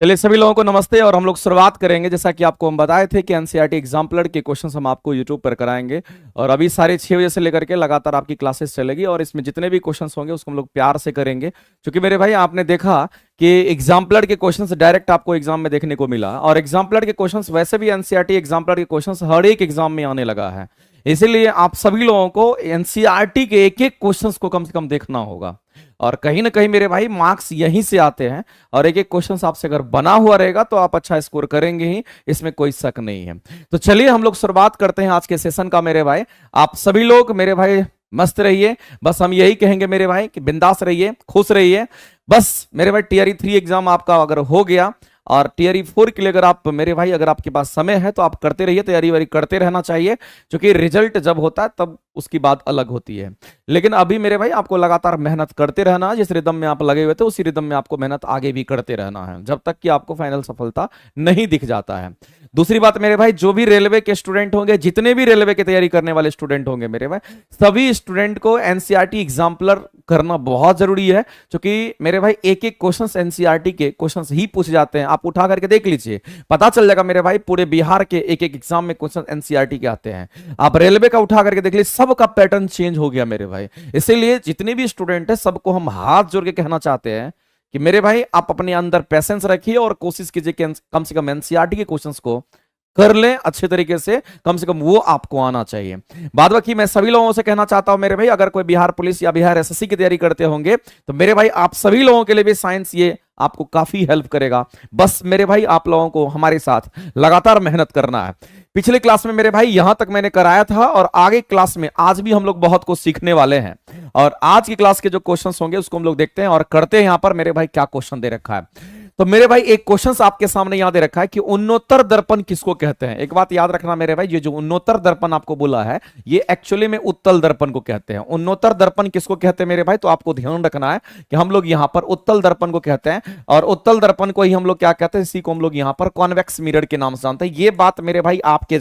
चलिए सभी लोगों को नमस्ते। और हम लोग शुरुआत करेंगे, जैसा कि आपको हम बताए थे कि एनसीईआरटी एग्जाम्पलर के क्वेश्चंस हम आपको यूट्यूब पर कराएंगे। और अभी साढ़े 6 बजे से लेकर के लगातार आपकी क्लासेस चलेगी और इसमें जितने भी क्वेश्चंस होंगे उसको हम लोग प्यार से करेंगे, क्योंकि मेरे भाई आपने देखा कि एग्जाम्पलर के क्वेश्चंस डायरेक्ट आपको एग्जाम में देखने को मिला, और एग्जाम्पलर के क्वेश्चंस वैसे भी एनसीईआरटी एग्जाम्पलर के क्वेश्चंस हर एक एग्जाम में आने लगा है। इसीलिए आप सभी लोगों को एनसीईआरटी के एक एक क्वेश्चंस को कम से कम देखना होगा, और कहीं ना कहीं मेरे भाई मार्क्स यहीं से आते हैं। और एक एक क्वेश्चन आपसे अगर बना हुआ रहेगा तो आप अच्छा स्कोर करेंगे ही, इसमें कोई शक नहीं है। तो चलिए हम लोग शुरुआत करते हैं आज के सेशन का मेरे भाई। आप सभी लोग मेरे भाई मस्त रहिए, बस हम यही कहेंगे मेरे भाई कि बिंदास रहिए, खुश रहिए। बस मेरे भाई टीआरई 3 एग्जाम आपका अगर हो गया, और टीआरई 4 के लिए अगर आप मेरे भाई अगर आपके पास समय है तो आप करते रहिए, तैयारी वारी करते रहना चाहिए, क्योंकि रिजल्ट जब होता है तब उसकी बात अलग होती है। लेकिन अभी मेरे भाई आपको लगातार मेहनत करते रहना है, जिस रिदम में आप लगे हुए थे उसी रिदम में आपको मेहनत आगे भी करते रहना है, जब तक कि आपको फाइनल सफलता नहीं दिख जाता है। दूसरी बात मेरे भाई, जो भी रेलवे के स्टूडेंट होंगे, जितने भी रेलवे की तैयारी करने वाले स्टूडेंट होंगे मेरे भाई, सभी स्टूडेंट को एनसीईआरटी एग्जाम्पलर करना बहुत जरूरी है, क्योंकि मेरे भाई एक एक क्वेश्चंस एनसीईआरटी के क्वेश्चंस ही पूछे जाते हैं। आप उठा करके देख लीजिए, पता चल जाएगा मेरे भाई, पूरे बिहार के एक एक एग्जाम में क्वेश्चन एनसीईआरटी के आते हैं। आप रेलवे का उठा करके देख लीजिए, सबका पैटर्न चेंज हो गया मेरे भाई। इसीलिए जितने भी स्टूडेंट है सबको हम हाथ जोड़ के कहना चाहते हैं कि मेरे भाई आप अपने अंदर पैसेंस रखिए और कोशिश कीजिए कि कम से कम एनसीईआरटी के क्वेश्चंस को कर लें अच्छे तरीके से, कम से कम वो आपको आना चाहिए। बाद बाकी मैं सभी लोगों से कहना चाहता हूं मेरे भाई, अगर कोई बिहार पुलिस या बिहार एसएससी की तैयारी करते होंगे तो मेरे भाई आप सभी लोगों के लिए भी साइंस ये आपको काफी हेल्प करेगा। बस मेरे भाई आप लोगों को हमारे साथ लगातार मेहनत करना है। पिछले क्लास में मेरे भाई यहां तक मैंने कराया था, और आगे क्लास में आज भी हम लोग बहुत कुछ सीखने वाले हैं। और आज की क्लास के जो क्वेश्चंस होंगे उसको हम लोग देखते हैं और करते हैं यहां पर मेरे भाई क्या क्वेश्चन दे रखा है। तो मेरे भाई एक क्वेश्चन आपके सामने याद रखा है कि उन्नोत्तर दर्पण किसको कहते हैं। एक बात याद रखना मेरे भाई, ये जो उन्नोत्तर दर्पण आपको बोला है ये एक्चुअली में उत्तल दर्पण को कहते हैं। उन्नोत्तर दर्पण किसको कहते हैं मेरे भाई, तो आपको ध्यान रखना है कि हम लोग यहां पर उत्तल दर्पण को कहते हैं, और उत्तल दर्पण को ही हम लोग क्या कहते हैं, इसी को हम लोग यहां पर कॉन्वेक्स मिरर के नाम से जानते हैं। ये बात मेरे भाई आपके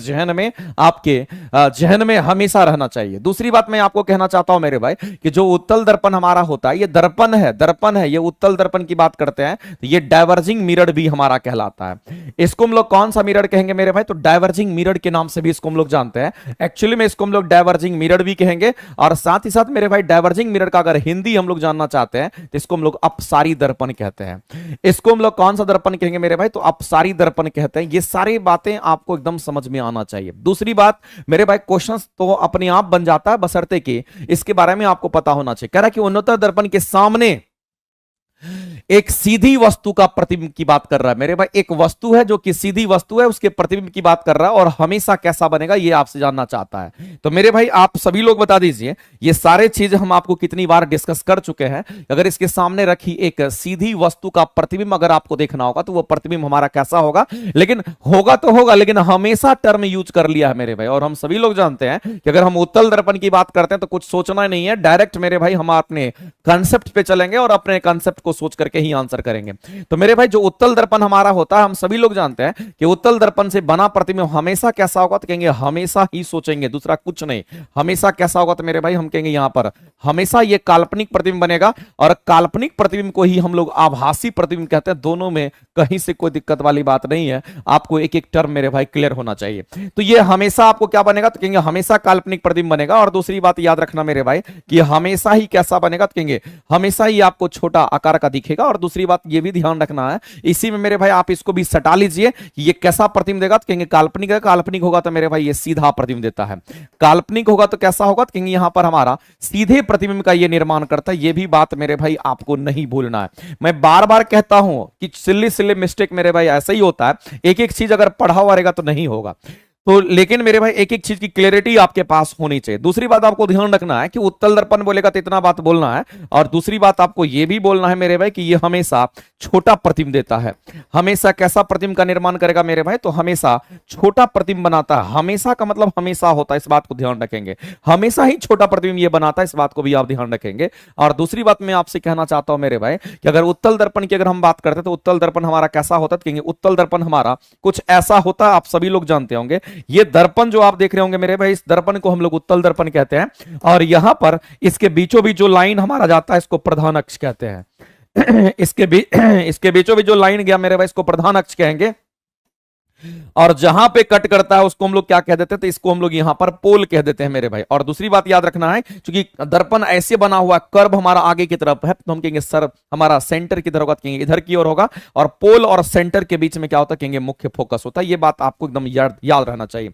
जहन में हमेशा रहना चाहिए। दूसरी बात मैं आपको कहना चाहता हूं मेरे भाई कि जो उत्तल दर्पण हमारा होता है ये दर्पण है, ये उत्तल दर्पण की बात करते हैं तो ये डाइवर्जिंग मिरर भी हमारा कहलाता है। इसको हम लोग कौन सा मिरर कहेंगे मेरे भाई, तो डाइवर्जिंग मिरर के नाम से भी इसको हम लोग जानते हैं। एक्चुअली में इसको हम लोग डाइवर्जिंग मिरर भी कहेंगे, और साथ ही साथ मेरे भाई डाइवर्जिंग मिरर का अगर हिंदी हम लोग जानना चाहते हैं तो इसको हम लोग अपसारी दर्पण कहते हैं। इसको हम लोग कौन सा दर्पण कहेंगे मेरे भाई, तो अपसारी दर्पण कहते हैं। ये सारी बातें आपको एकदम समझ में आना चाहिए। दूसरी बात मेरे भाई, क्वेश्चन तो अपने आप बन जाता है बशर्ते कि इसके बारे में आपको पता होना चाहिए। कह रहा है कि उन्नोत्तर दर्पण के सामने एक सीधी वस्तु का प्रतिबिंब की बात कर रहा है मेरे भाई। एक वस्तु है जो कि सीधी वस्तु है, उसके प्रतिबिंब की बात कर रहा है, और हमेशा कैसा बनेगा ये आपसे जानना चाहता है। तो मेरे भाई आप सभी लोग बता दीजिए, ये सारे चीज हम आपको कितनी बार डिस्कस कर चुके हैं। अगर इसके सामने रखी एक सीधी वस्तु का प्रतिबिंब अगर आपको देखना होगा तो वो प्रतिबिंब हमारा कैसा होगा, लेकिन होगा तो होगा, लेकिन हमेशा टर्म यूज कर लिया है मेरे भाई। और हम सभी लोग जानते हैं कि अगर हम उत्तल दर्पण की बात करते हैं तो कुछ सोचना नहीं है, डायरेक्ट मेरे भाई हम अपने कंसेप्ट पे चलेंगे और अपने कंसेप्ट को सोच करके ही आंसर करेंगे। तो मेरे भाई जो उत्तल दर्पण हमारा होता है, हम सभी लोग जानते हैं कि उत्तल दर्पण से बना प्रतिबिंब हमेशा कैसा होगा, तो कहेंगे हमेशा ही सोचेंगे, दूसरा कुछ नहीं। हमेशा कैसा होगा तो मेरे भाई हम कहेंगे यहां पर हमेशा ये काल्पनिक प्रतिबिंब बनेगा, और काल्पनिक प्रतिबिंब को ही हम लोग आभासी प्रतिबिंब कहते हैं। दोनों में कहीं से कोई दिक्कत वाली बात नहीं है, आपको एक एक टर्म मेरे भाई क्लियर होना चाहिए। तो ये हमेशा आपको क्या बनेगा, तो कहेंगे हमेशा काल्पनिक प्रतिबिंब बनेगा। और दूसरी बात याद रखना मेरे भाई कि हमेशा ही कैसा बनेगा, तो कहेंगे हमेशा ही आपको छोटा आकार का दिखेगा। और दूसरी बात ये भी ध्यान रखना है, इसी में मेरे भाई आप इसको भी सटा लीजिए कि ये कैसा प्रतिबिंब देगा, तो कहेंगे काल्पनिक है। काल्पनिक होगा तो मेरे भाई ये सीधा प्रतिबिंब देता है। काल्पनिक होगा तो कैसा होगा, तो कहेंगे यहां पर हमारा सीधे प्रतिबिंब का ये निर्माण करता है। ये भी बात मेरे भाई आपको नहीं भूलना है। मैं बार बार कहता हूं कि सिल्ली सिल्ली मिस्टेक मेरे भाई ऐसा ही होता है, एक एक चीज अगर पढ़ा हुआ रहेगा तो नहीं होगा। तो लेकिन मेरे भाई एक एक चीज की क्लैरिटी आपके पास होनी चाहिए। दूसरी बात आपको ध्यान रखना है कि उत्तल दर्पण बोलेगा तो इतना बात बोलना है, और दूसरी बात आपको यह भी बोलना है मेरे भाई कि ये हमेशा छोटा प्रतिबिंब देता है। हमेशा कैसा प्रतिबिंब का निर्माण करेगा मेरे भाई, तो हमेशा छोटा प्रतिबिंब बनाता है। हमेशा का मतलब हमेशा होता है, इस बात को ध्यान रखेंगे। हमेशा ही छोटा प्रतिबिंब ये बनाता है, इस बात को भी आप ध्यान रखेंगे। और दूसरी बात मैं आपसे कहना चाहता हूं मेरे भाई कि अगर उत्तल दर्पण की अगर हम बात करते हैं तो उत्तल दर्पण हमारा कैसा होता है, कहेंगे उत्तल दर्पण हमारा कुछ ऐसा होता है, आप सभी लोग जानते होंगे। ये दर्पण जो आप देख रहे होंगे मेरे भाई, इस दर्पण को हम लोग उत्तल दर्पण कहते हैं। और यहां पर इसके बीचों बीच जो लाइन हमारा जाता है इसको प्रधान अक्ष कहते हैं। इसके बीच इसके बीचों बीच जो लाइन गया मेरे भाई, इसको प्रधान अक्ष कहेंगे। और जहां पे कट करता है उसको हम लोग क्या कह देते हैं, तो इसको हम लोग यहां पर पोल कह देते हैं मेरे भाई। और दूसरी बात याद रखना है, क्योंकि दर्पण ऐसे बना हुआ, कर्व हमारा आगे की तरफ है, तो हम कहेंगे सर हमारा सेंटर की तरफ होगा, कहेंगे इधर की ओर होगा। और पोल और सेंटर के बीच में क्या होता है, कहेंगे मुख्य फोकस होता है। ये बात आपको एकदम याद रहना चाहिए।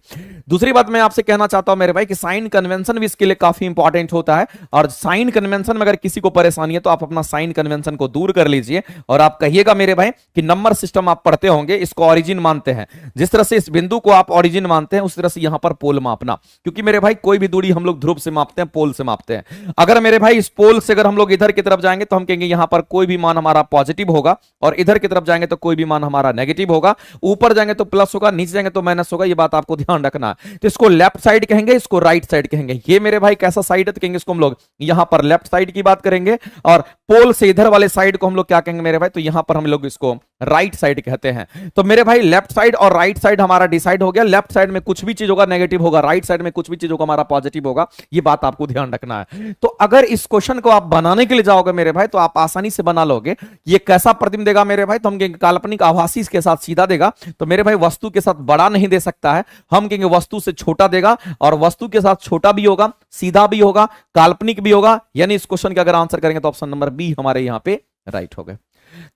दूसरी बात मैं आपसे कहना चाहता हूं मेरे भाई कि साइन कन्वेंशन भी इसके लिए काफी इंपॉर्टेंट होता है। और साइन कन्वेंशन में अगर किसी को परेशानी है तो आप अपना साइन कन्वेंशन को दूर कर लीजिए और आप कहिएगा मेरे भाई कि नंबर सिस्टम आप पढ़ते होंगे, इसको ओरिजिन मानते हैं। जिस तरह से इस बिंदु को आप ओरिजिन मानते हैं, उस तरह से यहां पर पोल मापना। क्योंकि मेरे भाई कोई भी दूरी हम लोग ध्रुव से मापते हैं, पोल से मापते हैं। अगर मेरे भाई इस पोल से अगर हम लोग इधर की तरफ जाएंगे तो हम कहेंगे यहां पर कोई भी मान हमारा पॉजिटिव होगा, और इधर की तरफ जाएंगे तो कोई भी मान हमारा नेगेटिव होगा। ऊपर जाएंगे तो प्लस होगा, नीचे जाएंगे तो माइनस होगा। ये बात आपको ध्यान रखना है। तो इसको लेफ्ट साइड कहेंगे, इसको राइट साइड कहेंगे। ये मेरे भाई कैसा साइड है, तो कहेंगे इसको हम लोग यहां पर लेफ्ट साइड की बात करेंगे। और पोल से इधर वाले साइड को हम लोग क्या कहेंगे मेरे भाई, तो यहां पर हम लोग इसको राइट साइड कहते हैं। तो मेरे भाई लेफ्ट साइड और राइट साइड हमारा डिसाइड हो गया। लेफ्ट साइड में कुछ भी चीज होगा नेगेटिव होगा, राइट साइड में कुछ भी चीज होगा हमारा पॉजिटिव होगा। ये बात आपको ध्यान रखना है। तो अगर इस क्वेश्चन को आप बनाने के लिए जाओगे मेरे भाई, तो आप आसानी से बना लोगे। ये कैसा प्रतिबिंब देगा मेरे भाई, तो हम कहेंगे काल्पनिक आभासी के साथ सीधा देगा। तो मेरे भाई वस्तु के साथ बड़ा नहीं दे सकता है, हम कहेंगे वस्तु से छोटा देगा। और वस्तु के साथ छोटा भी होगा, सीधा भी होगा, काल्पनिक भी होगा। यानी इस क्वेश्चन का अगर आंसर करेंगे तो ऑप्शन नंबर बी हमारे यहां पे राइट हो गए।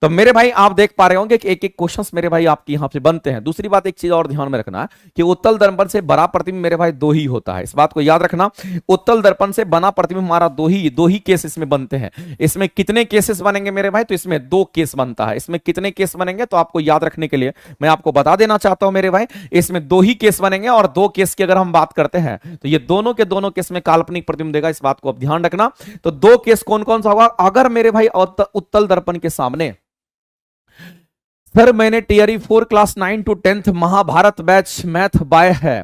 तो मेरे भाई आप देख पा रहे होंगे कि एक एक क्वेश्चंस मेरे भाई आपके यहां से बनते हैं। दूसरी बात एक चीज और ध्यान में रखना है कि उत्तल दर्पण से बड़ा प्रतिबिंब मेरे भाई दो ही होता है। इस बात को याद रखना, उत्तल दर्पण से बना प्रतिबिंब हमारा दो ही केस इसमें बनते हैं। इसमें कितने केसेस बनेंगे मेरे भाई, तो इसमें 2 केस बनता है। इसमें कितने केस बनेंगे तो आपको याद रखने के लिए मैं आपको बता देना चाहता हूं मेरे भाई, इसमें 2 ही केस बनेंगे। और 2 केस की अगर हम बात करते हैं तो ये दोनों के दोनों केस में काल्पनिक प्रतिबिंब देगा। इस बात को आप ध्यान रखना। तो 2 केस कौन कौन सा होगा, अगर मेरे भाई उत्तल दर्पण के सामने सर मैंने टियरी 4 class 9 to 10th Mahabharat batch math बाय है,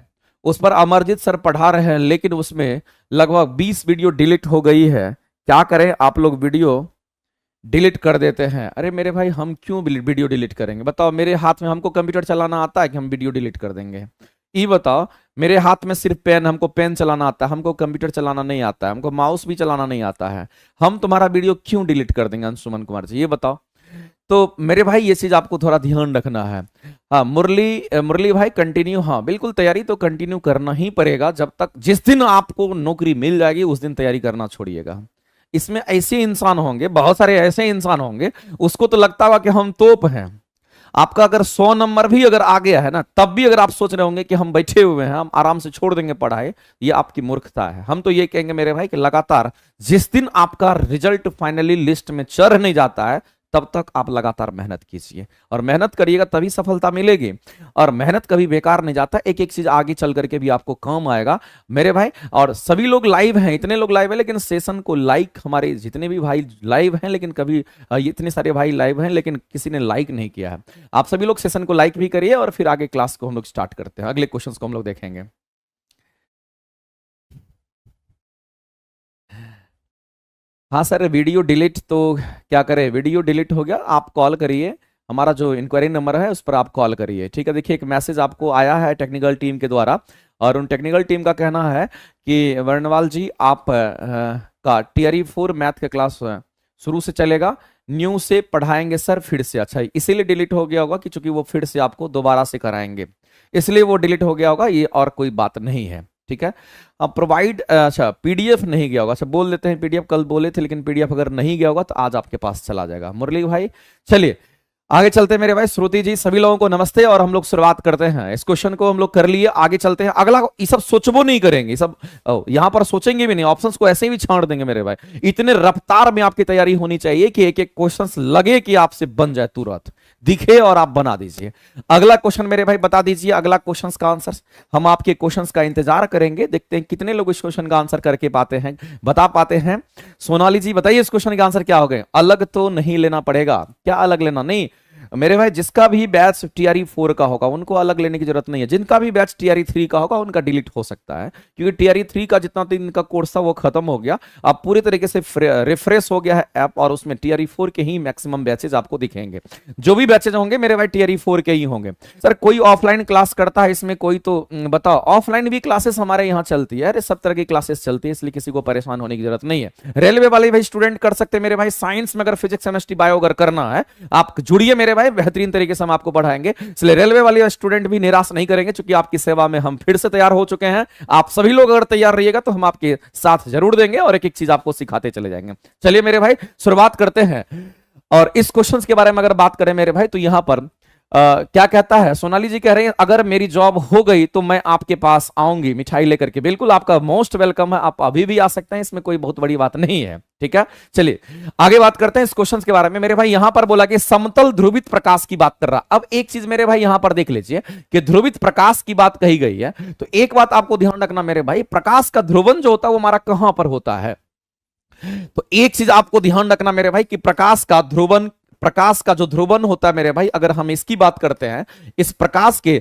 उस पर अमरजीत सर पढ़ा रहे हैं, लेकिन उसमें लगभग 20 वीडियो डिलीट हो गई है। क्या करें, आप लोग वीडियो डिलीट कर देते हैं। अरे मेरे भाई हम क्यों वीडियो डिलीट करेंगे, बताओ। मेरे हाथ में, हमको कंप्यूटर चलाना आता है कि हम वीडियो डिलीट कर देंगे? ये बताओ। मेरे हाथ में सिर्फ पेन, हमको पेन चलाना आता है, हमको कंप्यूटर चलाना नहीं आता है, हमको माउस भी चलाना नहीं आता है। हम तुम्हारा वीडियो क्यों डिलीट कर देंगे अंशुमन कुमार जी, ये बताओ। तो मेरे भाई ये चीज आपको थोड़ा ध्यान रखना है। हाँ मुरली भाई कंटिन्यू, हाँ बिल्कुल तैयारी तो कंटिन्यू करना ही पड़ेगा। जब तक, जिस दिन आपको नौकरी मिल जाएगी उस दिन तैयारी करना छोड़िएगा। इसमें ऐसे इंसान होंगे, बहुत सारे ऐसे इंसान होंगे, उसको तो लगता होगा कि हम तोप हैं। आपका अगर 100 नंबर भी अगर आ गया है ना, तब भी अगर आप सोच रहे होंगे कि हम बैठे हुए हैं, हम आराम से छोड़ देंगे पढ़ाई, ये आपकी मूर्खता है। हम तो ये कहेंगे मेरे भाई कि लगातार जिस दिन आपका रिजल्ट फाइनली लिस्ट में चढ़ नहीं जाता है, तब तक आप लगातार मेहनत कीजिए। और मेहनत करिएगा तभी सफलता मिलेगी। और मेहनत कभी बेकार नहीं जाता, एक एक चीज आगे चल करके भी आपको काम आएगा मेरे भाई। और सभी लोग लाइव हैं, इतने लोग लाइव हैं, लेकिन सेशन को लाइक, हमारे जितने भी भाई लाइव हैं, लेकिन कभी इतने सारे भाई लाइव हैं लेकिन किसी ने लाइक नहीं किया है। आप सभी लोग सेशन को लाइक भी करिए और फिर आगे क्लास को हम लोग स्टार्ट करते हैं। अगले क्वेश्चन को हम लोग देखेंगे। हाँ सर, वीडियो डिलीट तो क्या करें, वीडियो डिलीट हो गया, आप कॉल करिए, हमारा जो इंक्वायरी नंबर है उस पर आप कॉल करिए, ठीक है। देखिए एक मैसेज आपको आया है टेक्निकल टीम के द्वारा, और उन टेक्निकल टीम का कहना है कि वर्णवाल जी आप का टियरी 4 मैथ का क्लास शुरू से चलेगा, न्यू से पढ़ाएंगे सर फिर से। अच्छा, इसीलिए डिलीट हो गया होगा कि चूंकि वो फिर से आपको दोबारा से कराएंगे, इसलिए वो डिलीट हो गया होगा, ये और कोई बात नहीं है, ठीक है। अब प्रोवाइड, अच्छा पीडीएफ नहीं गया होगा, अच्छा बोल देते हैं पीडीएफ, कल बोले थे लेकिन पीडीएफ अगर नहीं गया होगा तो आज आपके पास चला जाएगा। मुरली भाई चलिए आगे चलते हैं मेरे भाई। श्रुति जी सभी लोगों को नमस्ते, और हम लोग शुरुआत करते हैं। इस क्वेश्चन को हम लोग कर लिए, आगे चलते हैं। अगला ये सब सोचबो नहीं करेंगे, सब यहां पर सोचेंगे भी नहीं, ऑप्शंस को ऐसे ही भी छांट देंगे मेरे भाई। इतने रफ्तार में आपकी तैयारी होनी चाहिए कि एक एक क्वेश्चन लगे कि आपसे बन जाए, तुरंत दिखे और आप बना दीजिए। अगला क्वेश्चन मेरे भाई बता दीजिए, अगला क्वेश्चन का आंसर हम आपके क्वेश्चन का इंतजार करेंगे, देखते हैं कितने लोग इस क्वेश्चन का आंसर करके पाते हैं, बता पाते हैं। सोनाली जी बताइए इस क्वेश्चन का आंसर क्या हो गए। अलग तो नहीं लेना पड़ेगा, क्या अलग लेना नहीं, मेरे भाई जिसका भी बैच टीआरई 4 का होगा उनको अलग लेने की जरूरत नहीं है, जिनका भी बैच टीआरई 3 का होगा उनका डिलीट हो सकता है, क्योंकि टीआरई 3 का जितना दिन का कोर्स था वो खत्म हो गया। अब पूरी तरीके से रिफ्रेश हो गया है ऐप, और उसमें टीआरई 4 के ही मैक्सिमम बैचेज आपको दिखेंगे। जो भी बैचेज होंगे मेरे भाई टीआरई 4 के ही होंगे। सर कोई ऑफलाइन क्लास करता है इसमें कोई, तो बताओ। ऑफलाइन भी क्लासेस हमारे यहाँ चलती है, अरे सब तरह की क्लासेस चलती है, इसलिए किसी को परेशान होने की जरूरत नहीं है। रेलवे वाले भाई स्टूडेंट कर सकते हैं मेरे भाई, साइंस में अगर फिजिक्स केमिस्ट्री बायो अगर करना है आप जुड़िए मेरे भाई, बेहतरीन तरीके से हम आपको पढ़ाएंगे। इसलिए रेलवे वाले स्टूडेंट भी निराश नहीं करेंगे, क्योंकि आपकी सेवा में हम फिर से तैयार हो चुके हैं। आप सभी लोग अगर तैयार रहिएगा तो हम आपके साथ जरूर देंगे और एक एक चीज आपको सिखाते चले जाएंगे। चलिए मेरे भाई शुरुआत करते हैं, और इस क्वेश्चन के बारे में अगर बात करें मेरे भाई तो यहां पर क्या कहता है, सोनाली जी कह रहे हैं अगर मेरी जॉब हो गई तो मैं आपके पास आऊंगी मिठाई लेकर के। बिल्कुल आपका मोस्ट वेलकम है, आप अभी भी आ सकते हैं, इसमें कोई बहुत बड़ी बात नहीं है, ठीक है। चलिए आगे बात करते हैं इस क्वेश्चन के बारे में। मेरे भाई यहां पर बोला कि समतल ध्रुवित प्रकाश की बात कर रहा। अब एक चीज मेरे भाई यहां पर देख लीजिए कि ध्रुवित प्रकाश की बात कही गई है, तो एक बात आपको ध्यान रखना मेरे भाई, प्रकाश का ध्रुवन जो होता है वो हमारा कहां पर होता है। तो एक चीज आपको ध्यान रखना मेरे भाई कि प्रकाश का जो ध्रुवन होता है मेरे भाई, अगर हम इसकी बात करते हैं, इस प्रकाश के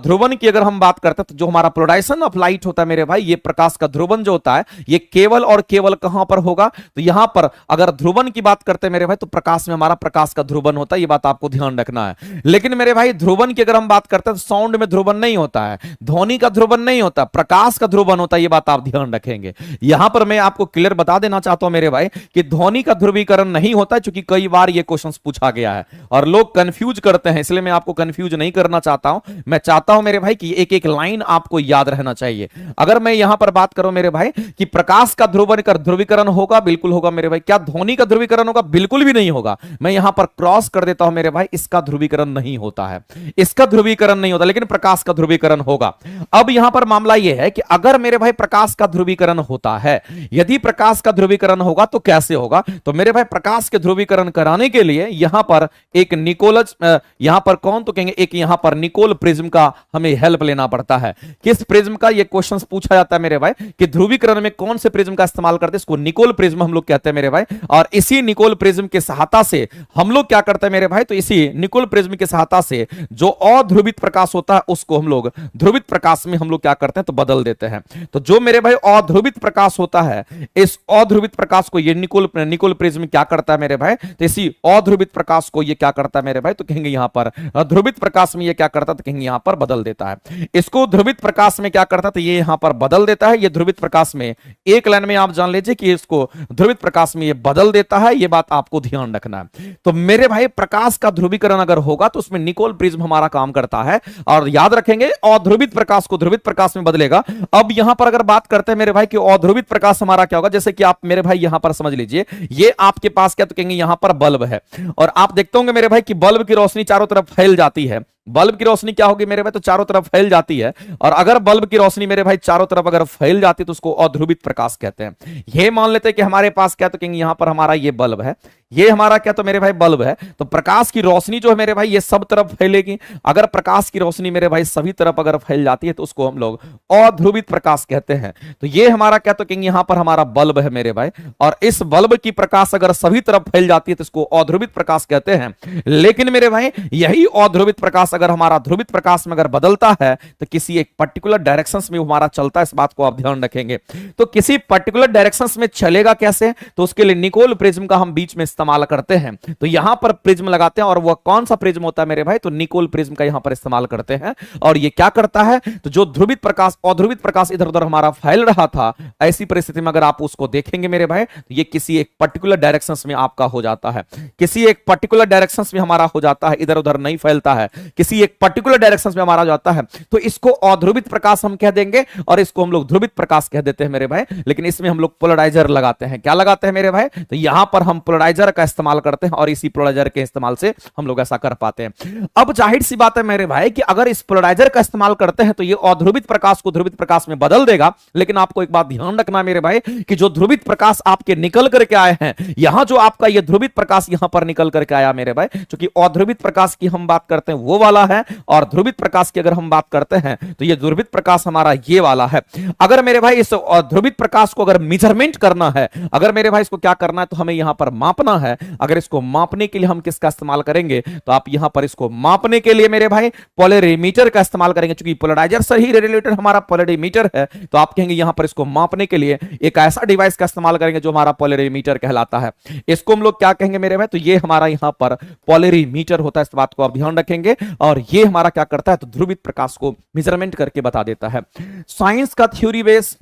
ध्रुवन की अगर हम बात करते हैं, तो जो हमारा पोलराइजेशन ऑफ लाइट होता है मेरे भाई, ये प्रकाश का ध्रुवन जो होता है ये केवल और केवल कहां पर होगा, तो यहां पर अगर ध्रुवन की बात करते हैं मेरे भाई तो प्रकाश में हमारा प्रकाश का ध्रुवन होता है, ये बात आपको ध्यान रखना है। लेकिन मेरे भाई ध्रुवन की अगर हम बात करते हैं तो साउंड में ध्रुवन नहीं होता है, ध्वनि का ध्रुवन नहीं होता, प्रकाश का ध्रुवन होता है, ये बात आप ध्यान रखेंगे। यहां पर मैं आपको क्लियर बता देना चाहता हूं मेरे भाई कि ध्वनि का ध्रुवीकरण नहीं होता है, क्योंकि कई बार ये क्वेश्चन पूछा गया है और लोग कंफ्यूज करते हैं, इसलिए मैं आपको कंफ्यूज नहीं करना चाहता हूं। मैं चाहता हूं मेरे भाई कि एक एक लाइन आपको याद रहना चाहिए। अगर मैं यहां पर बात करूं मेरे भाई कि प्रकाश का ध्रुवीकरण होगा, बिल्कुल होगा मेरे भाई। क्या ध्वनि का ध्रुवीकरण होगा? बिल्कुल भी नहीं होगा। मैं यहां पर क्रॉस कर देता हूं मेरे भाई, इसका ध्रुवीकरण नहीं होता है, इसका ध्रुवीकरण नहीं होता, लेकिन प्रकाश का ध्रुवीकरण होगा। अब यहां पर मामला यह है कि अगर मेरे भाई प्रकाश का ध्रुवीकरण होता है, यदि प्रकाश का ध्रुवीकरण होगा तो कैसे होगा? तो मेरे भाई प्रकाश के ध्रुवीकरण कराने के लिए यहां पर एक निकोलस, यहां पर कौन तो कहेंगे, एक यहां पर निकोल प्रिज्म का हमें हेल्प लेना पड़ता है। किस प्रिज्म का? ये क्वेश्चन पूछा जाता है मेरे भाई कि ध्रुवीकरण में कौन से प्रिज्म का इस्तेमाल करते हैं, इसको निकोल प्रिज्म हम लोग कहते हैं मेरे भाई। और इसी निकोल प्रिज्म के सहायता से हम लोग क्या करते हैं मेरे भाई, तो इसी निकोल प्रिज्म की सहायता से जो अध्रुवित प्रकाश होता है उसको हम लोग ध्रुवित प्रकाश में हम लोग क्या करते हैं, तो बदल देते हैं। तो जो मेरे भाई अध्रुवित प्रकाश होता है, इस अध्रुवित प्रकाश को ये निकोल प्रिज्म क्या करता है मेरे भाई, तो इसी अध्रुवित प्रकाश को ये क्या करता है मेरे भाई, तो कहेंगे यहां पर ध्रुवित प्रकाश में ये क्या करता है, तो कहेंगे यहां पर बदल देता है। इसको ध्रुवित प्रकाश में क्या करता है, तो ये यहां पर बदल देता है। ये ध्रुवित प्रकाश में एक लाइन में आप जान लीजिए कि इसको ध्रुवित प्रकाश में ये बदल देता है, ये बात आपको ध्यान रखना है। तो मेरे भाई प्रकाश का ध्रुवीकरण अगर होगा तो उसमें निकोल प्रिज्म हमारा काम करता है, और याद रखेंगे अध्रुवित प्रकाश को ध्रुवित प्रकाश में बदलेगा। अब यहां पर अगर बात करते हैं मेरे भाई कि अध्रुवित प्रकाश हमारा क्या होगा, जैसे कि आप मेरे भाई यहां पर समझ लीजिए, ये आपके पास क्या, तो कहेंगे यहां पर बल्ब है, और आप देखते होंगे मेरे भाई कि बल्ब की रोशनी चारों तरफ फैल जाती है। बल्ब की रोशनी क्या होगी मेरे भाई, तो चारों तरफ फैल जाती है। और अगर बल्ब की रोशनी मेरे भाई चारों तरफ अगर फैल जाती है तो उसको अध्रुवित प्रकाश कहते हैं। ये मान लेते हैं कि हमारे पास क्या, तो कहेंगे यहां पर हमारा ये बल्ब है, ये हमारा क्या, तो मेरे भाई बल्ब है। तो प्रकाश की रोशनी जो है मेरे भाई ये सब तरफ फैलेगी। अगर प्रकाश की रोशनी मेरे भाई सभी तरफ अगर फैल जाती है तो उसको हम लोग अध्रुवित प्रकाश कहते हैं। तो ये हमारा क्या, तो कहेंगे यहां पर हमारा बल्ब है मेरे भाई, और इस बल्ब की प्रकाश अगर सभी तरफ फैल जाती है तो इसको अध्रुवित प्रकाश कहते हैं। लेकिन मेरे भाई यही अध्रुवित प्रकाश अगर हमारा ध्रुवित प्रकाश में अगर बदलता है तो किसी एक पर्टिकुलर डायरेक्शंस में हमारा चलता है, इस बात को आप ध्यान रखेंगे। तो किसी पर्टिकुलर डायरेक्शंस में चलेगा कैसे, तो उसके लिए निकोल प्रिज्म का हम बीच में इस्तेमाल करते हैं। तो यहां पर प्रिज्म लगाते हैं, और वह कौन सा प्रिज्म होता है मेरे भाई, तो निकोल प्रिज्म का यहां पर इस्तेमाल करते हैं। और ये क्या करता है, तो जो ध्रुवित प्रकाश अध्रुवित प्रकाश इधर उधर हमारा फैल रहा था, ऐसी परिस्थिति में अगर आप उसको देखेंगे मेरे भाई, तो ये किसी एक पर्टिकुलर डायरेक्शंस में आपका हो जाता है, किसी एक पर्टिकुलर डायरेक्शंस में हमारा हो जाता है, इधर उधर नहीं फैलता है, किसी एक पर्टिकुलर डायरेक्शंस में हमारा जाता है। तो इसको अध्रुवित प्रकाश हम कह देंगे, और इसको हम लोग ध्रुवित प्रकाश कह देते हैं मेरे भाई। लेकिन इसमें हम लोग पोलराइजर लगाते हैं। क्या लगाते हैं मेरे भाई, तो यहां पर हम पोलराइजर का इस्तेमाल करते हैं, और इसी पोलराइजर के इस्तेमाल से हम लोग ऐसा कर पाते हैं। अब जाहिर सी बात है मेरे भाई कि अगर इस पोलराइजर का इस्तेमाल करते हैं तो ये अध्रुवित प्रकाश को ध्रुवित प्रकाश में बदल देगा। लेकिन आपको एक बात ध्यान रखना मेरे भाई कि जो ध्रुवित प्रकाश आपके निकल करके आए हैं, यहां जो आपका ये ध्रुवित प्रकाश यहां पर निकल करके आया मेरे भाई, क्योंकि अध्रुवित प्रकाश की हम बात करते हैं वो वाला वाला है, और ध्रुवित प्रकाश की अगर हम बात करते हैं तो ये ध्रुवित प्रकाश हमारा ये वाला है। अगर मेरे भाई इस ध्रुवित प्रकाश को अगर मेजरमेंट करना है, अगर मेरे भाई इसको क्या करना है तो हमें यहां पर मापना है। अगर इसको मापने के लिए हम किसका इस्तेमाल करेंगे, तो आप यहां पर इसको मापने के लिए मेरे भाई पोलरीमीटर का इस्तेमाल करेंगे। चूंकि पोलराइजर से ही रिलेटेड हमारा पोलरीमीटर है, तो आप कहेंगे यहां पर इसको मापने के लिए एक ऐसा डिवाइस का इस्तेमाल करेंगे जो हमारा पोलरीमीटर कहलाता है। इसको हम लोग क्या कहेंगे मेरे भाई, तो ये हमारा यहां पर पोलरीमीटर होता है। इस बात को आप ध्यान रखेंगे। और ये हमारा क्या करता है, तो ध्रुवित प्रकाश को मेजरमेंट करके बता देता है। साइंस का थ्योरी बेस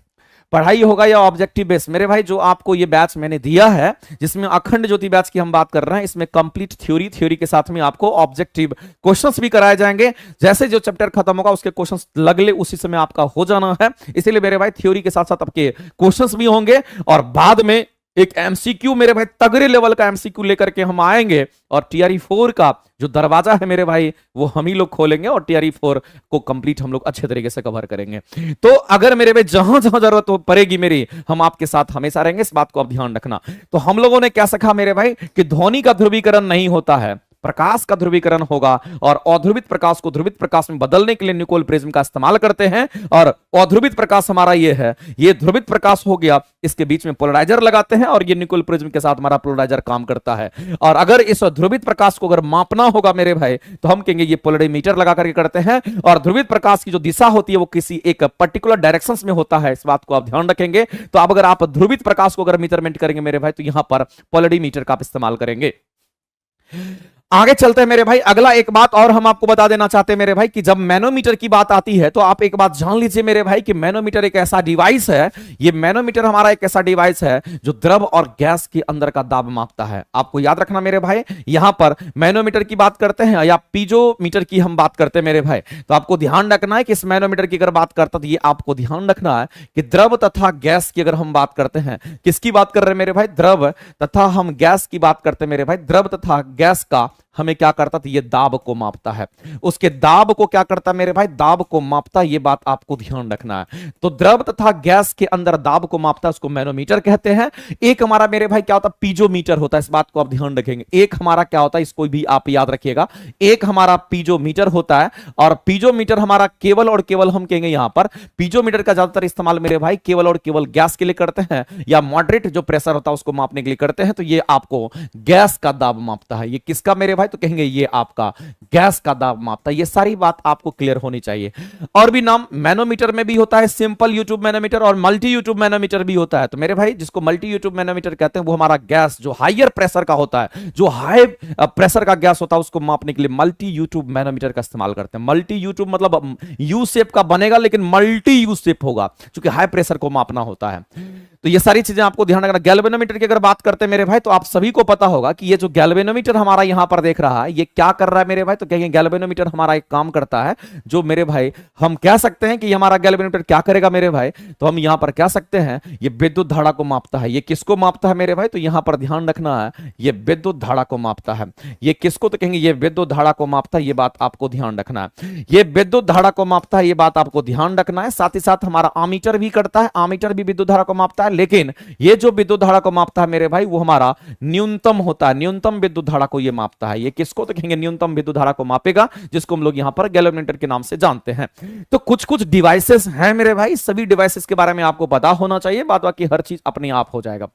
पढ़ाई होगा या ऑब्जेक्टिव बेस? मेरे भाई जो आपको ये बैच मैंने दिया है, जिसमें अखंड ज्योति बैच की हम बात कर रहे हैं, इसमें कंप्लीट थ्योरी के साथ में आपको ऑब्जेक्टिव क्वेश्चंस भी कराए जाएंगे। जैसे जो चैप्टर खत्म होगा उसके क्वेश्चंस लगले उसी समय आपका हो जाना है। इसीलिए मेरे भाई थ्योरी के साथ साथ आपके क्वेश्चंस भी होंगे, और बाद में एक एमसीक्यू मेरे भाई तगड़े लेवल का एमसीक्यू लेकर के हम आएंगे, और टीआरई 4 का जो दरवाजा है मेरे भाई वो हम ही लोग खोलेंगे, और टीआरई 4 को कंप्लीट हम लोग अच्छे तरीके से कवर करेंगे। तो अगर मेरे भाई जहां जहां जरूरत पड़ेगी मेरी, हम आपके साथ हमेशा रहेंगे, इस बात को आप ध्यान रखना। तो हम लोगों ने क्या सीखा मेरे भाई कि ध्वनि का ध्रुवीकरण नहीं होता है, प्रकाश का ध्रुवीकरण होगा, और अध्रुवित प्रकाश को ध्रुवित प्रकाश में बदलने के लिए निकोल प्रिज्म का इस्तेमाल करते हैं। और अध्रुवित प्रकाश हमारा ये है, ये ध्रुवित प्रकाश हो गया, इसके बीच में पोलराइजर लगाते हैं, और ये निकोल प्रिज्म के साथ हमारा पोलराइजर काम करता है। और अगर इस ध्रुवित प्रकाश को अगर मापना होगा मेरे भाई, तो हम कहेंगे ये पोलरीमीटर लगा करके करते हैं। और ध्रुवित प्रकाश की जो दिशा होती है वो किसी एक पर्टिकुलर डायरेक्शन में होता है, इस बात को आप ध्यान रखेंगे। तो अब अगर आप ध्रुवित प्रकाश को अगर मेजरमेंट करेंगे मेरे भाई, तो यहां पर पोलरीमीटर का आप इस्तेमाल करेंगे। आगे चलते हैं मेरे भाई। अगला एक बात और हम आपको बता देना चाहते हैं मेरे भाई कि जब मैनोमीटर की बात आती है, तो आप एक बात जान लीजिए मेरे भाई कि मैनोमीटर एक ऐसा डिवाइस है, ये मैनोमीटर हमारा एक ऐसा डिवाइस है जो द्रव और गैस के अंदर का दाब मापता है। आपको याद रखना मेरे भाई, यहां पर मैनोमीटर की बात करते हैं या पीजोमीटर की हम बात करते हैं मेरे भाई, तो आपको ध्यान रखना है कि इस मैनोमीटर की अगर बात करता तो ये आपको ध्यान रखना है कि द्रव तथा गैस की अगर हम बात करते हैं, किसकी बात कर रहे हैं मेरे भाई, द्रव तथा हम गैस की बात करते हैं मेरे भाई। द्रव तथा गैस का हमें क्या करता था, ये दाब को मापता है। उसके दाब को क्या करता मेरे भाई, दाब को मापता, ये बात आपको ध्यान रखना है। तो द्रव तथा गैस के अंदर दाब को मापता है, उसको मैनोमीटर कहते हैं। एक हमारा मेरे भाई क्या होता है, पीजोमीटर होता है, इस बात को आप ध्यान रखेंगे। एक हमारा क्या होता है, इसको भी आप याद रखिएगा, एक हमारा पीजोमीटर होता है। और पीजोमीटर हमारा केवल और केवल हम कहेंगे यहां पर पीजोमीटर का ज्यादातर इस्तेमाल मेरे भाई केवल और केवल गैस के लिए करते हैं, या मॉडरेट जो प्रेशर होता है उसको मापने के लिए करते हैं। तो ये आपको गैस का दाब मापता है। ये किसका मेरे भाई, तो कहेंगे ये आपका गैस का दाब मापता है। ये सारी बात आपको क्लियर होनी चाहिए। और भी नाम मैनोमीटर में भी होता है, सिंपल यूट्यूब मैनोमीटर और मल्टी यूट्यूब मैनोमीटर भी होता है। तो मेरे भाई जिसको मल्टी यूट्यूब मैनोमीटर कहते हैं वो हमारा गैस जो हायर प्रेशर का होता है, जो हाई प्रेशर का गैस होता है उसको मापने के लिए मल्टी यूट्यूब मैनोमीटर का इस्तेमाल करते हैं। मल्टी यूट्यूब मतलब यू शेप का बनेगा लेकिन मल्टी यू शेप होगा, क्योंकि हाई प्रेशर को मापना होता है। तो ये सारी चीजें आपको ध्यान रखना। गैल्वेनोमीटर की अगर बात करते हैं मेरे भाई, तो आप सभी को पता होगा कि ये जो गैल्वेनोमीटर हमारा यहां पर देख रहा है, ये क्या कर रहा है मेरे भाई, तो कहेंगे गैल्वेनोमीटर हमारा एक काम करता है जो मेरे भाई हम कह सकते हैं कि हमारा गैल्वेनोमीटर क्या करेगा मेरे भाई, तो हम यहां पर कह सकते हैं ये विद्युत धारा को मापता है। ये किसको मापता है मेरे भाई, तो यहां पर ध्यान रखना है ये विद्युत धारा को मापता है। ये किसको, तो कहेंगे ये विद्युत धारा को मापता है। ये बात आपको ध्यान रखना है, ये विद्युत धारा को मापता है, ये बात आपको ध्यान रखना है। साथ ही साथ हमारा आमीटर भी करता है, आमीटर भी विद्युत धारा को मापता है, लेकिन ये जो विद्युत धारा को मापता है मेरे भाई वो हमारा न्यूनतम होता है, न्यूनतम विद्युत धारा को ये मापता है। ये किसको, तो कहेंगे न्यूनतम विद्युत धारा को मापेगा, जिसको हम लोग यहां पर गैल्वेनोमीटर के नाम से जानते हैं। तो कुछ कुछ डिवाइसेस हैं मेरे भाई, सभी डिवाइसेस के बारे में आपको पता होना चाहिए, बाद बाकी हर चीज अपने आप हो जाएगा।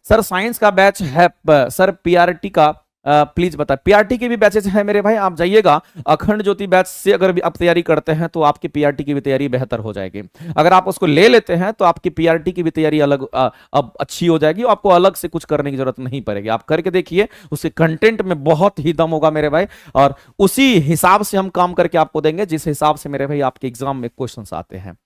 सर साइंस का बैच है, सर पीआरटी का प्लीज बताए। पीआरटी के भी बैचेस हैं मेरे भाई, आप जाइएगा अखंड ज्योति बैच से अगर भी आप तैयारी करते हैं तो आपकी पीआरटी की भी तैयारी बेहतर हो जाएगी। अगर आप उसको ले लेते हैं तो आपकी पीआरटी की भी तैयारी अलग अब अच्छी हो जाएगी, आपको अलग से कुछ करने की जरूरत नहीं पड़ेगी। आप करके देखिए, उसके कंटेंट में बहुत ही दम होगा मेरे भाई, और उसी हिसाब से हम काम करके आपको देंगे जिस हिसाब से मेरे भाई आपके एग्जाम में क्वेश्चंस आते हैं।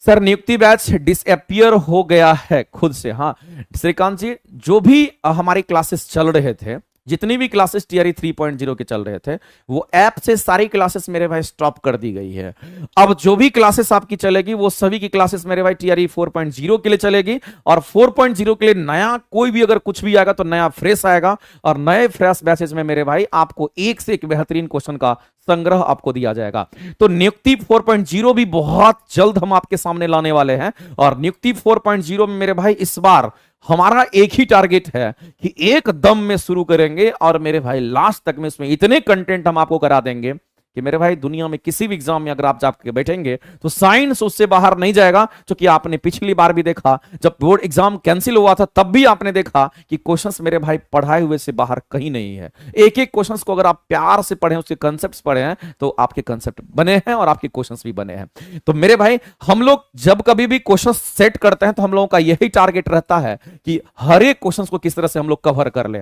सर नियुक्ति बैच डिसअपियर हो गया है खुद से। हाँ श्रीकांत जी, जो भी हमारी क्लासेस चल रहे थे, जितनी भी क्लासेस टीआरई 3.0 के चल रहे थे, वो ऐप से सारी क्लासेस मेरे भाई स्टॉप कर दी गई है। अब जो भी क्लासेस आपकी चलेगी वो सभी की क्लासेस मेरे भाई टीआरई 4.0 के लिए चलेगी, और 4.0 के लिए नया कोई भी अगर कुछ भी आएगा तो नया फ्रेश आएगा, और नए फ्रेश बैचेस में मेरे भाई आपको एक से एक बेहतरीन क्वेश्चन का संग्रह आपको दिया जाएगा। तो नियुक्ति 4.0 भी बहुत जल्द हम आपके सामने लाने वाले हैं, और नियुक्ति 4.0 में मेरे भाई इस बार हमारा एक ही टारगेट है कि एक दम में शुरू करेंगे, और मेरे भाई लास्ट तक में इसमें इतने कंटेंट हम आपको करा देंगे कि मेरे भाई दुनिया में किसी भी एग्जाम में अगर आप जाके बैठेंगे तो साइंस उससे बाहर नहीं जाएगा, क्योंकि आपने पिछली बार भी देखा जब बोर्ड एग्जाम कैंसिल हुआ था तब भी आपने देखा कि क्वेश्चंस मेरे भाई पढ़ाए हुए से बाहर कहीं नहीं है। एक एक क्वेश्चंस को अगर आप प्यार से पढ़ें, उसके कंसेप्ट पढ़े हैं, तो आपके कंसेप्ट बने हैं और आपके क्वेश्चंस भी बने हैं। तो मेरे भाई हम लोग जब कभी भी क्वेश्चन सेट करते हैं तो हम लोगों का यही टारगेट रहता है कि हर एक क्वेश्चन को किस तरह से हम लोग कवर कर लें।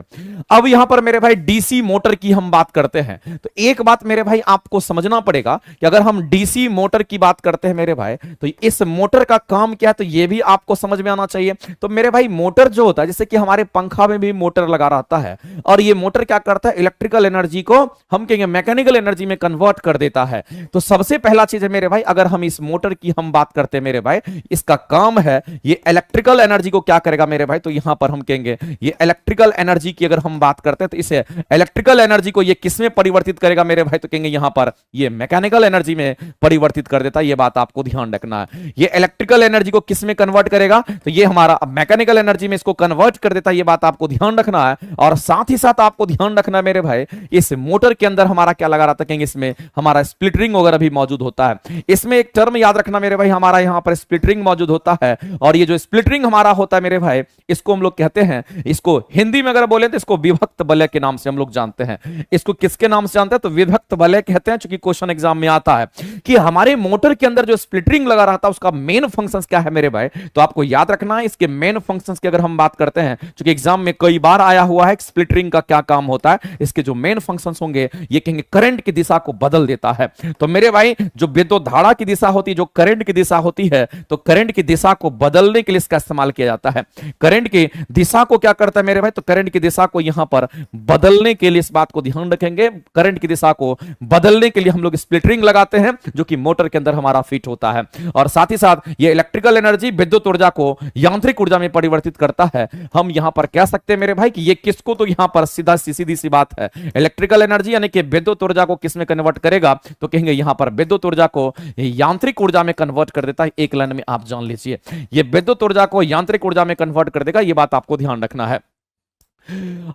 अब यहां पर मेरे भाई डीसी मोटर की हम बात करते हैं, तो एक बात मेरे भाई आपको समझना पड़ेगा कि अगर हम डीसी मोटर की बात करते हैं मेरे भाई, तो इस मोटर का काम क्या है, तो यह भी आपको समझ में आना चाहिए। तो मेरे भाई मोटर जो होता है, जैसे कि हमारे पंखा में भी मोटर लगा रहता है, और ये मोटर क्या करता है, इलेक्ट्रिकल एनर्जी को हम कहेंगे मैकेनिकल एनर्जी में कन्वर्ट कर देता है। तो सबसे पहला चीज है मेरे भाई, अगर हम इस मोटर की हम बात करते हैं मेरे भाई, इसका काम है ये इलेक्ट्रिकल एनर्जी को क्या करेगा मेरे भाई, तो यहां पर हम कहेंगे ये इलेक्ट्रिकल एनर्जी की अगर हम बात करते हैं तो इसे इलेक्ट्रिकल एनर्जी को ये किसमें परिवर्तित करेगा मेरे भाई, तो कहेंगे यहां पर ये मैकेनिकल एनर्जी में परिवर्तित कर देता है। ये बात आपको ध्यान रखना है, ये इलेक्ट्रिकल एनर्जी को किसमें कन्वर्ट करेगा, तो ये हमारा मैकेनिकल एनर्जी में इसको कन्वर्ट कर देता है। ये बात आपको ध्यान रखना है। और साथ ही साथ आपको ध्यान रखना है मेरे भाई, इस मोटर के अंदर हमारा क्या लगा रहता है, कहेंगे इसमें हमारा स्प्लिट रिंग वगैरह भी मौजूद होता है। इसमें एक टर्म याद रखना मेरे भाई, हमारा यहां पर स्प्लिट रिंग मौजूद होता है, और ये जो स्प्लिट रिंग हमारा होता है मेरे भाई, इसको हम लोग कहते हैं, इसको हिंदी में अगर बोले तो इसको विभक्त वलय के नाम से हम लोग जानते हैं। इसको किसके नाम से जानते हैं, तो विभक्त वलय कहते हैं, क्योंकि क्वेश्चन एग्जाम में आता है कि हमारे मोटर के अंदर जो स्प्लिट रिंग लगा रहता है उसका मेन फंक्शंस क्या है मेरे भाई, तो आपको याद रखना है इसके मेन फंक्शंस की अगर हम बात करते हैं, क्योंकि एग्जाम में कई बार आया हुआ है स्प्लिट रिंग का क्या काम होता है। इसके जो मेन फंक्शंस होंगे, ये कहेंगे करंट की दिशा को बदल देता है। तो मेरे भाई जो विद्युत धारा की दिशा होती है, जो करंट की दिशा होती है, तो करंट की दिशा को बदलने के लिए इसका इस्तेमाल किया जाता है। करंट की दिशा को क्या करता है मेरे भाई, तो करंट की दिशा को यहां पर बदलने के लिए, इस बात को ध्यान रखेंगे, करंट की दिशा को बदलने के लिए हम लोग स्प्लिट रिंग लगाते हैं, जो कि मोटर के अंदर हमारा फिट होता है। और साथ ही साथ ये इलेक्ट्रिकल एनर्जी विद्युत ऊर्जा को यांत्रिक ऊर्जा में परिवर्तित करता है। हम यहां पर कह सकते हैं मेरे भाई कि ये किसको, तो यहां पर सीधी सी बात है, इलेक्ट्रिकल एनर्जी यानी कि विद्युत ऊर्जा को किसमें कन्वर्ट करेगा, तो कहेंगे यहां पर विद्युत ऊर्जा को यांत्रिक ऊर्जा में कन्वर्ट कर देता है। एक लाइन में आप जान लीजिए, ये विद्युत ऊर्जा को यांत्रिक ऊर्जा में कन्वर्ट कर देगा। ये बात आपको ध्यान रखना है।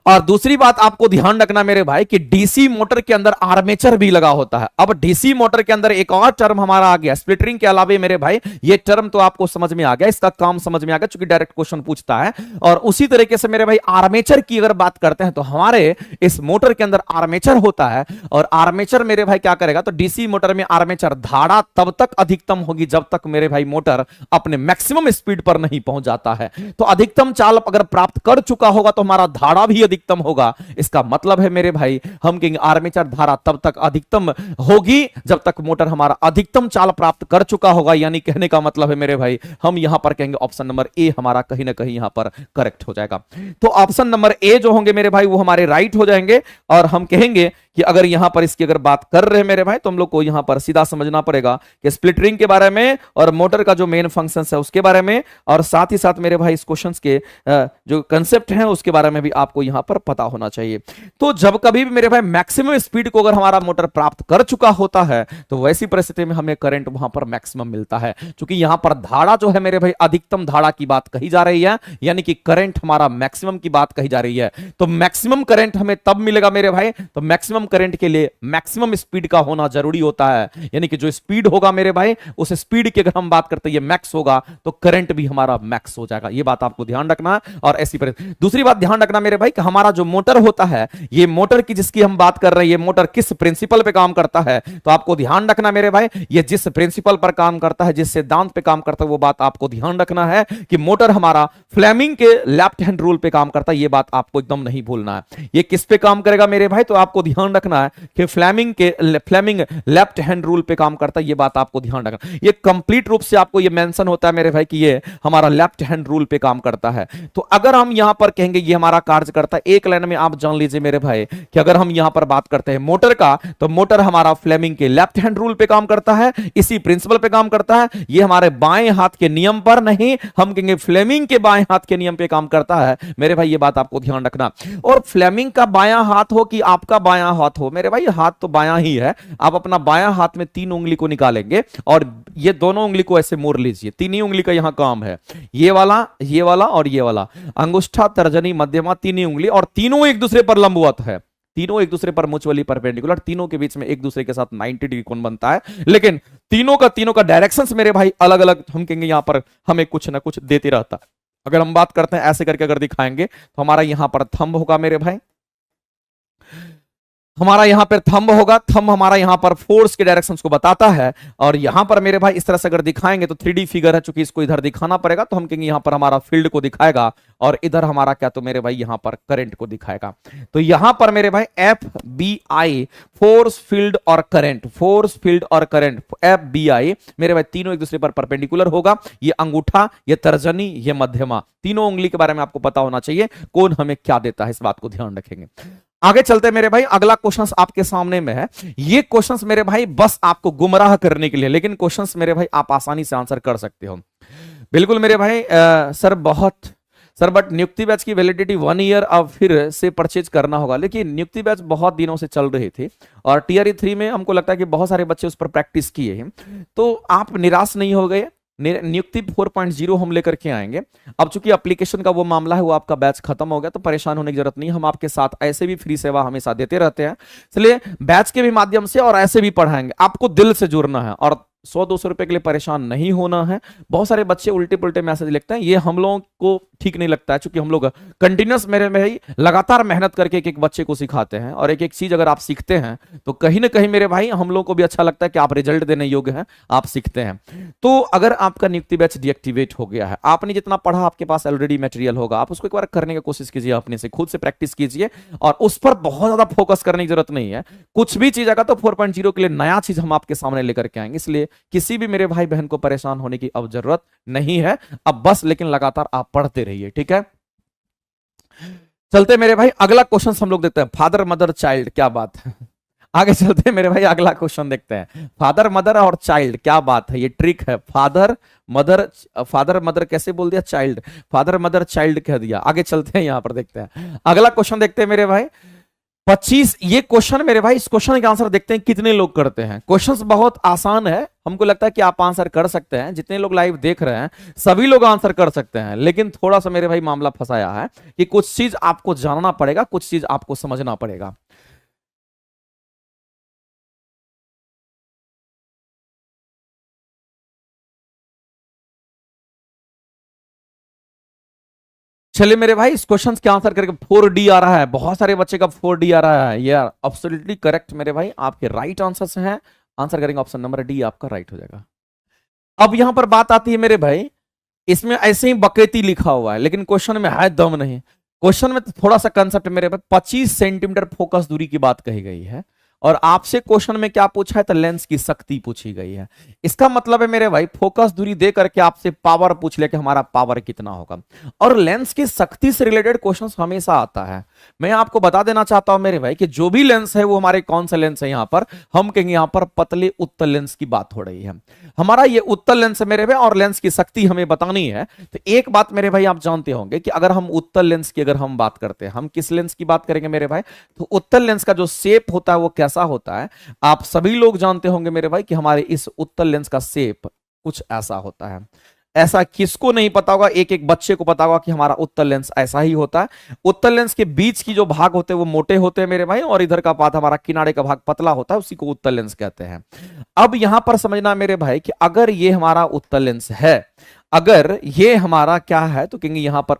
और दूसरी बात आपको ध्यान रखना मेरे भाई कि डीसी मोटर के अंदर आर्मेचर भी लगा होता है। अब डीसी मोटर के अंदर एक और टर्म हमारा आ गया स्प्लिट रिंग के अलावे मेरे भाई, ये टर्म तो आपको समझ में आ गया, इसका काम समझ में आ गया, क्योंकि डायरेक्ट क्वेश्चन पूछता है। और उसी तरीके से मेरे भाई आर्मेचर की अगर बात करते हैं, तो हमारे इस मोटर के अंदर आर्मेचर होता है। और आर्मेचर मेरे भाई क्या करेगा, तो डीसी मोटर में आर्मेचर धारा तब तक अधिकतम होगी जब तक मेरे भाई मोटर अपने मैक्सिमम स्पीड पर नहीं पहुंच जाता है। तो अधिकतम चाल अगर प्राप्त कर चुका होगा तो हमारा धारा भी अधिकतम होगा। इसका मतलब है मेरे भाई, हम कहेंगे आर्मेचर धारा तब तक अधिकतम होगी जब तक मोटर हमारा अधिकतम चाल प्राप्त कर चुका होगा। यानी कहने का मतलब है मेरे भाई, हम यहां पर कहेंगे ऑप्शन नंबर ए हमारा कहीं ना कहीं यहां पर करेक्ट हो जाएगा। तो ऑप्शन नंबर ए जो होंगे मेरे भाई वो हमारे राइट हो जाएंगे। और हम कहेंगे कि अगर यहां पर इसकी अगर बात कर रहे हैं मेरे भाई, तो हम लोग को यहां पर सीधा समझना पड़ेगा कि स्प्लिट रिंग के बारे में और मोटर का जो मेन फंक्शन है उसके बारे में, और साथ ही साथ मेरे भाई इस क्वेश्चन के जो कंसेप्ट हैं उसके बारे में भी आपको यहां पर पता होना चाहिए। तो जब कभी भी मेरे भाई मैक्सिमम स्पीड को अगर हमारा मोटर प्राप्त कर चुका होता है, तो वैसी परिस्थिति में हमें करंट वहां पर मैक्सिमम मिलता है। क्योंकि यहां पर धारा जो है मेरे भाई अधिकतम धारा की बात कही जा रही है, यानी कि करंट हमारा मैक्सिमम की बात कही जा रही है। तो मैक्सिमम करंट हमें तब मिलेगा मेरे भाई, तो मैक्सिमम करंट के लिए मैक्सिमम स्पीड का होना जरूरी होता है। यानी कि जो स्पीड होगा मेरे भाई, उस स्पीड की अगर हम बात करते हैं ये मैक्स होगा, तो करंट भी हमारा मैक्स हो जाएगा। ये बात आपको ध्यान रखना है। और ऐसी दूसरी बात ध्यान रखना मेरे भाई कि हमारा जो मोटर होता है, ये मोटर की जिसकी हम बात कर रहे हैं, ये मोटर किस प्रिंसिपल पे काम करता है, तो आपको ध्यान रखना मेरे भाई, ये जिस प्रिंसिपल पर काम करता है, जिस सिद्धांत पे काम करता है, वो बात आपको ध्यान रखना है कि मोटर हमारा फ्लेमिंग के लेफ्ट हैंड रूल पे काम करता है। ये बात आपको एकदम नहीं भूलना है। ये किस पे काम करेगा मेरे भाई, तो आपको ध्यान रखना है कि फ्लेमिंग लेफ्ट हैंड रूल पे काम करता है। ये बात आपको ध्यान रखना, ये कंप्लीट रूप से आपको ये मेंशन होता है मेरे भाई कि ये हमारा लेफ्ट हैंड रूल पे काम करता है। तो अगर हम यहां पर कहेंगे ये हमारा कार्य करता है, एक लाइन में आप जान लीजिए मेरे भाई कि अगर हम यहां पर बात करते हैं मोटर का, तो मोटर हमारा फ्लेमिंग के लेफ्ट हैंड रूल पे काम करता है, इसी प्रिंसिपल पे काम करता है। ये हमारे बाएं हाथ के नियम पर नहीं, हम कहेंगे फ्लेमिंग के बाएं हाथ के नियम पे काम करता है मेरे भाई। ये बात आपको ध्यान रखना। और फ्लेमिंग का बायां हाथ हो कि आपका बायां हाथ हो, मेरे भाई हाथ तो बायां ही है। आप अपना बायां हाथ में 3 उंगली को निकालेंगे और ये दोनों उंगली को ऐसे मोड़ लीजिए। 3 ही उंगली का यहां काम है, ये वाला और ये वाला, अंगुष्ठा, तर्जनी, मध्यमा, 3 ही उंगली, और तीनों एक दूसरे पर लंबवत है। तीनों एक दूसरे पर म्यूचुअली परपेंडिकुलर, तीनों के बीच में एक दूसरे के साथ 90 डिग्री कोण बनता है, लेकिन तीनों का डायरेक्शंस मेरे भाई अलग अलग, हम कहेंगे यहां पर हमें कुछ ना कुछ देते रहता है। अगर हम बात करते हैं ऐसे करके अगर दिखाएंगे तो हमारा यहां पर थंब होगा मेरे भाई, हमारा यहां पर थंब होगा, थंब हमारा यहां पर फोर्स के डायरेक्शंस को बताता है, और यहां पर मेरे भाई इस तरह से अगर दिखाएंगे तो 3D फिगर है, चूंकि इसको इधर दिखाना पड़ेगा तो हम कहेंगे यहां पर हमारा फील्ड को दिखाएगा, और इधर हमारा क्या तो मेरे भाई यहां पर करंट को दिखाएगा। तो यहां पर मेरे भाई FBI फोर्स फील्ड और करंट, फोर्स फील्ड और करंट FBI मेरे भाई तीनों एक दूसरे पर परपेंडिकुलर होगा। ये अंगूठा, ये तर्जनी, ये मध्यमा, तीनों उंगली के बारे में आपको पता होना चाहिए, कौन हमें क्या देता है, इस बात को ध्यान रखेंगे। आगे चलते मेरे भाई, अगला क्वेश्चंस आपके सामने में है। ये क्वेश्चंस मेरे भाई बस आपको गुमराह करने के लिए, लेकिन क्वेश्चंस मेरे भाई आप आसानी से आंसर कर सकते हो बिल्कुल मेरे भाई। सर बट नियुक्ति बैच की वैलिडिटी 1 ईयर अब फिर से परचेज करना होगा, लेकिन नियुक्ति बैच बहुत दिनों से चल रही थी और TRE 3 में हमको लगता है कि बहुत सारे बच्चे उस पर प्रैक्टिस किए हैं, तो आप निराश नहीं हो गए। नियुक्ति 4.0 हम लेकर के आएंगे। अब चूंकि एप्लीकेशन का वो मामला है वो आपका बैच खत्म हो गया, तो परेशान होने की जरूरत नहीं, हम आपके साथ ऐसे भी फ्री सेवा हमेशा देते रहते हैं, इसलिए बैच के भी माध्यम से और ऐसे भी पढ़ाएंगे। आपको दिल से जुड़ना है और 100-200 रुपए के लिए परेशान नहीं होना है। बहुत सारे बच्चे उल्टे पुल्टे मैसेज लिखते हैं, ये हम लोगों को ठीक नहीं लगता है, क्योंकि हम लोग कंटिन्यूस मेरे में ही लगातार मेहनत करके एक एक बच्चे को सिखाते हैं, और एक एक चीज अगर आप सीखते हैं तो कहीं ना कहीं मेरे भाई हम लोग को भी अच्छा लगता है कि आप रिजल्ट देने योग्य हैं, आप सीखते हैं। तो अगर आपका नियुक्ति बैच डीएक्टिवेट हो गया है, आपने जितना पढ़ा आपके पास ऑलरेडी मटेरियल होगा, आप उसको एक बार करने की कोशिश कीजिए, अपने से खुद से प्रैक्टिस कीजिए, और उस पर बहुत ज्यादा फोकस करने की जरूरत नहीं है। कुछ भी चीज आएगा तो 4.0 के लिए नया चीज हम आपके सामने लेकर के आएंगे, इसलिए किसी भी मेरे भाई बहन को परेशान होने की अब जरूरत नहीं है। अब बस लेकिन लगातार आप पढ़ते रहिए, ठीक है। चलते मेरे भाई अगला क्वेश्चन हम लोग देखते हैं, फादर मदर चाइल्ड, क्या बात है। आगे चलते हैं मेरे भाई, अगला क्वेश्चन देखते हैं, फादर मदर और चाइल्ड, क्या बात है, ये ट्रिक है। फादर मदर कैसे बोल दिया, चाइल्ड, फादर मदर चाइल्ड कह दिया। आगे चलते हैं, यहां पर देखते हैं अगला क्वेश्चन देखते हैं मेरे भाई 25। ये क्वेश्चन मेरे भाई, इस क्वेश्चन का आंसर देखते हैं कितने लोग करते हैं। क्वेश्चंस बहुत आसान है, हमको लगता है कि आप आंसर कर सकते हैं, जितने लोग लाइव देख रहे हैं सभी लोग आंसर कर सकते हैं, लेकिन थोड़ा सा मेरे भाई मामला फंसाया है कि कुछ चीज आपको जानना पड़ेगा, कुछ चीज आपको समझना पड़ेगा। चलिए मेरे भाई, इस क्वेश्चन के आंसर करके 4D आ रहा है, बहुत सारे बच्चे का 4D आ रहा है, ये एब्सोल्युटली करेक्ट मेरे भाई, आपके राइट आंसर हैं। आंसर करेंगे ऑप्शन नंबर डी, आपका राइट हो जाएगा। अब यहां पर बात आती है मेरे भाई, इसमें ऐसे ही बकेती लिखा हुआ है, लेकिन क्वेश्चन में है दम नहीं। क्वेश्चन में थोड़ा सा कंसेप्ट मेरे भाई, 25 सेंटीमीटर फोकस दूरी की बात कही गई है, और आपसे क्वेश्चन में क्या पूछा है, तो लेंस की शक्ति पूछी गई है। इसका मतलब है मेरे भाई, फोकस दूरी दे करके आपसे पावर पूछ ले कि हमारा पावर कितना होगा, और लेंस की शक्ति से रिलेटेड क्वेश्चन हमेशा आता है। मैं आपको बता देना चाहता हूं मेरे भाई कि जो भी लेंस है वो हमारे कौन सा लेंस है, यहां पर हम कहेंगे यहां पर पतले उत्तल लेंस की बात हो रही है। हमारा ये उत्तल लेंस है मेरे भाई, और लेंस की शक्ति हमें बतानी है। तो एक बात मेरे भाई आप जानते होंगे कि अगर हम उत्तल लेंस की अगर हम बात करते हैं, हम किस लेंस की बात करेंगे मेरे भाई, तो उत्तल लेंस का जो शेप होता है वो कैसा होता है, आप सभी लोग जानते होंगे मेरे भाई कि हमारे इस उत्तल लेंस का शेप कुछ ऐसा होता है। ऐसा किसको नहीं पता होगा, एक एक बच्चे को पता होगा कि हमारा उत्तल लेंस ऐसा ही होता है। उत्तल लेंस के बीच की जो भाग होते हैं वो मोटे होते हैं मेरे भाई, और इधर का पार्ट हमारा किनारे का भाग पतला होता है, उसी को उत्तल लेंस कहते हैं। अब यहां पर समझना मेरे भाई कि अगर ये हमारा उत्तल लेंस है, अगर ये हमारा क्या है, तो कहेंगे यहां पर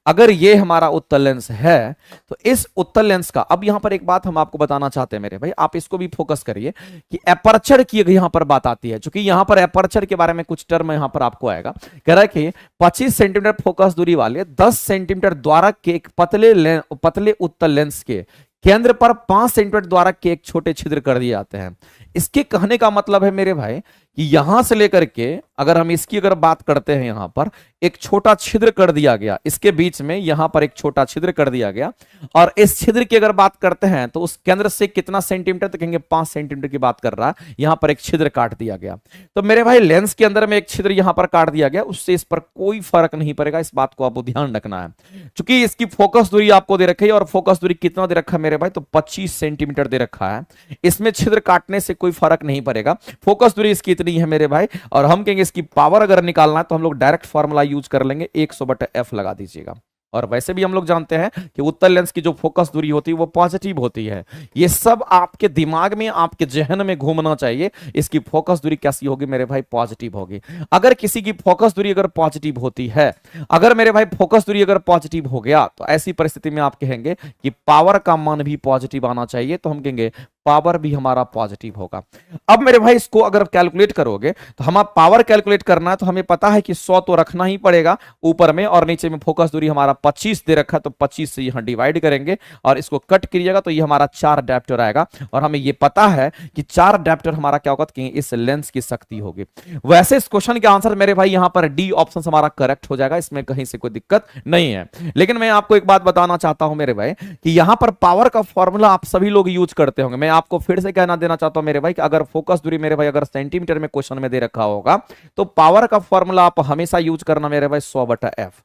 अगर ये हमारा उत्तल लेंस है, तो इस उत्तल लेंस का, अब यहां पर एक बात हम आपको बताना चाहते हैं मेरे भाई, आप इसको भी फोकस करिए कि एपर्चर की यहां पर बात आती है, क्योंकि यहां पर एपर्चर के बारे में कुछ टर्म यहां पर आपको आएगा। कह रहा है कि 25 सेंटीमीटर फोकस दूरी वाले 10 सेंटीमीटर द्वारा के एक पतले उत्तल लेंस के केंद्र पर 5 सेंटीमीटर द्वारा के एक छोटे छिद्र कर दिए जाते हैं। इसके कहने का मतलब है मेरे भाई कि यहां से लेकर के अगर हम इसकी अगर बात करते हैं, यहां पर एक छोटा छिद्र कर दिया गया, इसके बीच में यहां पर एक छोटा छिद्र कर दिया गया, और इस छिद्र की अगर बात करते हैं तो उस केंद्र से कितना सेंटीमीटर, तो कहेंगे 5 सेंटीमीटर की बात कर रहा है। यहां पर एक छिद्र काट दिया गया, तो मेरे भाई लेंस के अंदर में एक छिद्र यहां पर काट दिया गया, उससे इस पर कोई फर्क नहीं पड़ेगा, इस बात को आपको ध्यान रखना है। क्योंकि इसकी फोकस दूरी आपको दे रखी है, और फोकस दूरी कितना दे रखा है मेरे भाई, तो 25 सेंटीमीटर दे रखा है। इसमें छिद्र काटने से कोई फर्क नहीं पड़ेगा, फोकस दूरी इसकी इतनी है मेरे भाई, और हम कहेंगे इसकी पावर अगर निकालना है तो हम लोग डायरेक्ट फॉर्मूला यूज कर लेंगे, 100/f लगा दीजिएगा। और वैसे भी हम लोग जानते हैं कि उत्तल लेंस की जो फोकस दूरी होती है वो पॉजिटिव होती है। ये सब आपके दिमाग में, आपके जहन में घूमना चाहिए। इसकी फोकस दूरी कैसी होगी मेरे भाई? पॉजिटिव होगी। अगर किसी की फोकस दूरी अगर पॉजिटिव होती है, अगर मेरे भाई फोकस दूरी अगर पॉजिटिव हो गया, तो ऐसी परिस्थिति में आप कहेंगे कि पावर का मान भी पॉजिटिव आना चाहिए, तो हम कहेंगे पावर भी हमारा पॉजिटिव होगा। अब मेरे भाई इसको अगर कैलकुलेट करोगे तो हम पावर कैलकुलेट करना है, तो हमें पता है कि 100 तो रखना ही पड़ेगा ऊपर में, और नीचे में फोकस दूरी हमारा 25 दे रखा है, तो 25 से यहां डिवाइड करेंगे और इसको कट करिएगा तो ये हमारा 4 डायप्टर आएगा। और हमें ये पता है कि 4 डायप्टर हमारा क्या होगा कि इस लेंस की शक्ति होगी। वैसे इस क्वेश्चन के आंसर मेरे भाई यहां पर डी ऑप्शन हमारा करेक्ट हो जाएगा, इसमें कहीं से कोई दिक्कत नहीं है। लेकिन मैं आपको एक बात बताना चाहता हूं मेरे भाई कि यहां पर पावर का फॉर्मूला आप सभी लोग यूज करते होंगे। मैं आपको फिर से कहना देना चाहता हूं मेरे भाई कि अगर फोकस दूरी मेरे भाई अगर सेंटीमीटर में क्वेश्चन में दे रखा होगा तो पावर का फॉर्मूला आप हमेशा यूज करना मेरे भाई 100/f।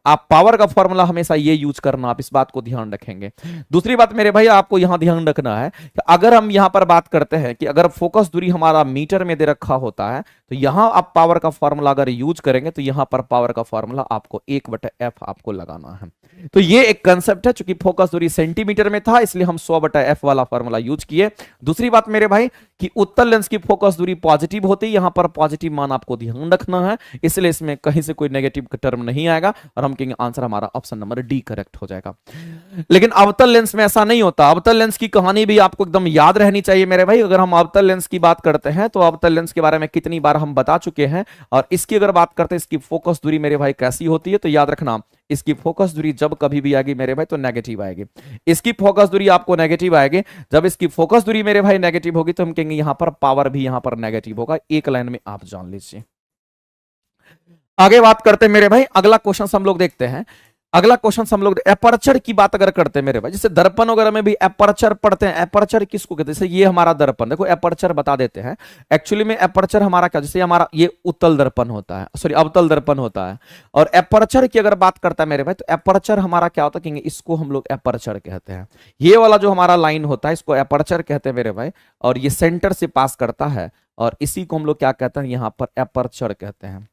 आप पावर का फॉर्मूला हमेशा ये यूज करना, आप इस बात को ध्यान रखेंगे। दूसरी बात मेरे भाई आपको यहां ध्यान रखना है कि अगर हम यहां पर बात करते हैं कि अगर फोकस दूरी हमारा मीटर में दे रखा होता है तो यहां आप पावर का फॉर्मूला अगर यूज करेंगे तो यहां पर पावर का फॉर्मूला आपको 1/f आपको लगाना है। तो ये एक कंसेप्ट है, चूंकि फोकस दूरी सेंटीमीटर में था इसलिए हम 100/f वाला फॉर्मूला यूज किए। दूसरी बात मेरे भाई कि उत्तल लेंस की फोकस दूरी पॉजिटिव होती है, यहां पर पॉजिटिव मान आपको ध्यान रखना है, इसलिए इसमें कहीं से कोई नेगेटिव टर्म नहीं आएगा और हम कहेंगे आंसर हमारा ऑप्शन नंबर डी करेक्ट हो जाएगा। लेकिन अवतल लेंस में ऐसा नहीं होता। अवतल लेंस की कहानी भी आपको एकदम याद रहनी चाहिए मेरे भाई। अगर हम अवतल लेंस की बात करते हैं तो अवतल लेंस के बारे में कितनी बार हम बता चुके हैं, और इसकी अगर बात करते हैं इसकी फोकस दूरी मेरे भाई कैसी होती है, तो याद रखना इसकी फोकस दूरी जब कभी भी आएगी मेरे भाई तो नेगेटिव आएगी। इसकी फोकस दूरी आपको नेगेटिव आएगी। जब इसकी फोकस दूरी मेरे भाई नेगेटिव होगी तो हम कहेंगे यहां पर पावर भी यहां पर नेगेटिव होगा। एक लाइन में आप जान लीजिए। आगे बात करते हैं मेरे भाई, अगला क्वेश्चन हम लोग देखते हैं। अगला क्वेश्चन हम लोग एपर्चर की बात अगर करते हैं मेरे भाई, जैसे दर्पण वगैरह में भी एपर्चर पढ़ते हैं। एपर्चर किसको कहते हैं? जैसे ये हमारा दर्पण, देखो एपर्चर बता देते हैं। एक्चुअली में एपर्चर हमारा क्या, जैसे हमारा ये उत्तल दर्पण होता है, सॉरी अवतल दर्पण होता है, और एपर्चर की अगर बात करता है मेरे भाई तो एपर्चर हमारा क्या होता है, इसको हम लोग एपर्चर कहते हैं। ये वाला जो हमारा लाइन होता है इसको एपर्चर कहते हैं मेरे भाई, और ये सेंटर से पास करता है, और इसी को हम लोग क्या कहते हैं यहां पर एपर्चर कहते हैं।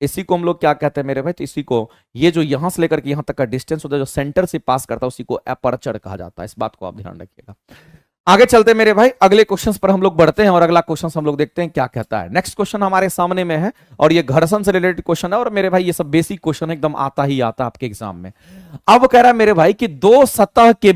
इसी को हम लोग क्या कहते हैं मेरे भाई, तो इसी को ये जो यहां से लेकर के यहां तक का डिस्टेंस होता है जो सेंटर से पास करता है उसी को एपर्चर कहा जाता है। इस बात को आप ध्यान रखिएगा। आगे चलते मेरे भाई, अगले क्वेश्चंस पर हम लोग बढ़ते हैं और अगला क्वेश्चन हम लोग देखते हैं क्या कहता है। नेक्स्ट क्वेश्चन हमारे सामने में है और ये घर्षण से रिलेटेड क्वेश्चन है, और मेरे भाई ये सब बेसिक क्वेश्चन है, एकदम आता ही आता आपके एग्जाम में। अब कह रहा है मेरे भाई कि दो सतह के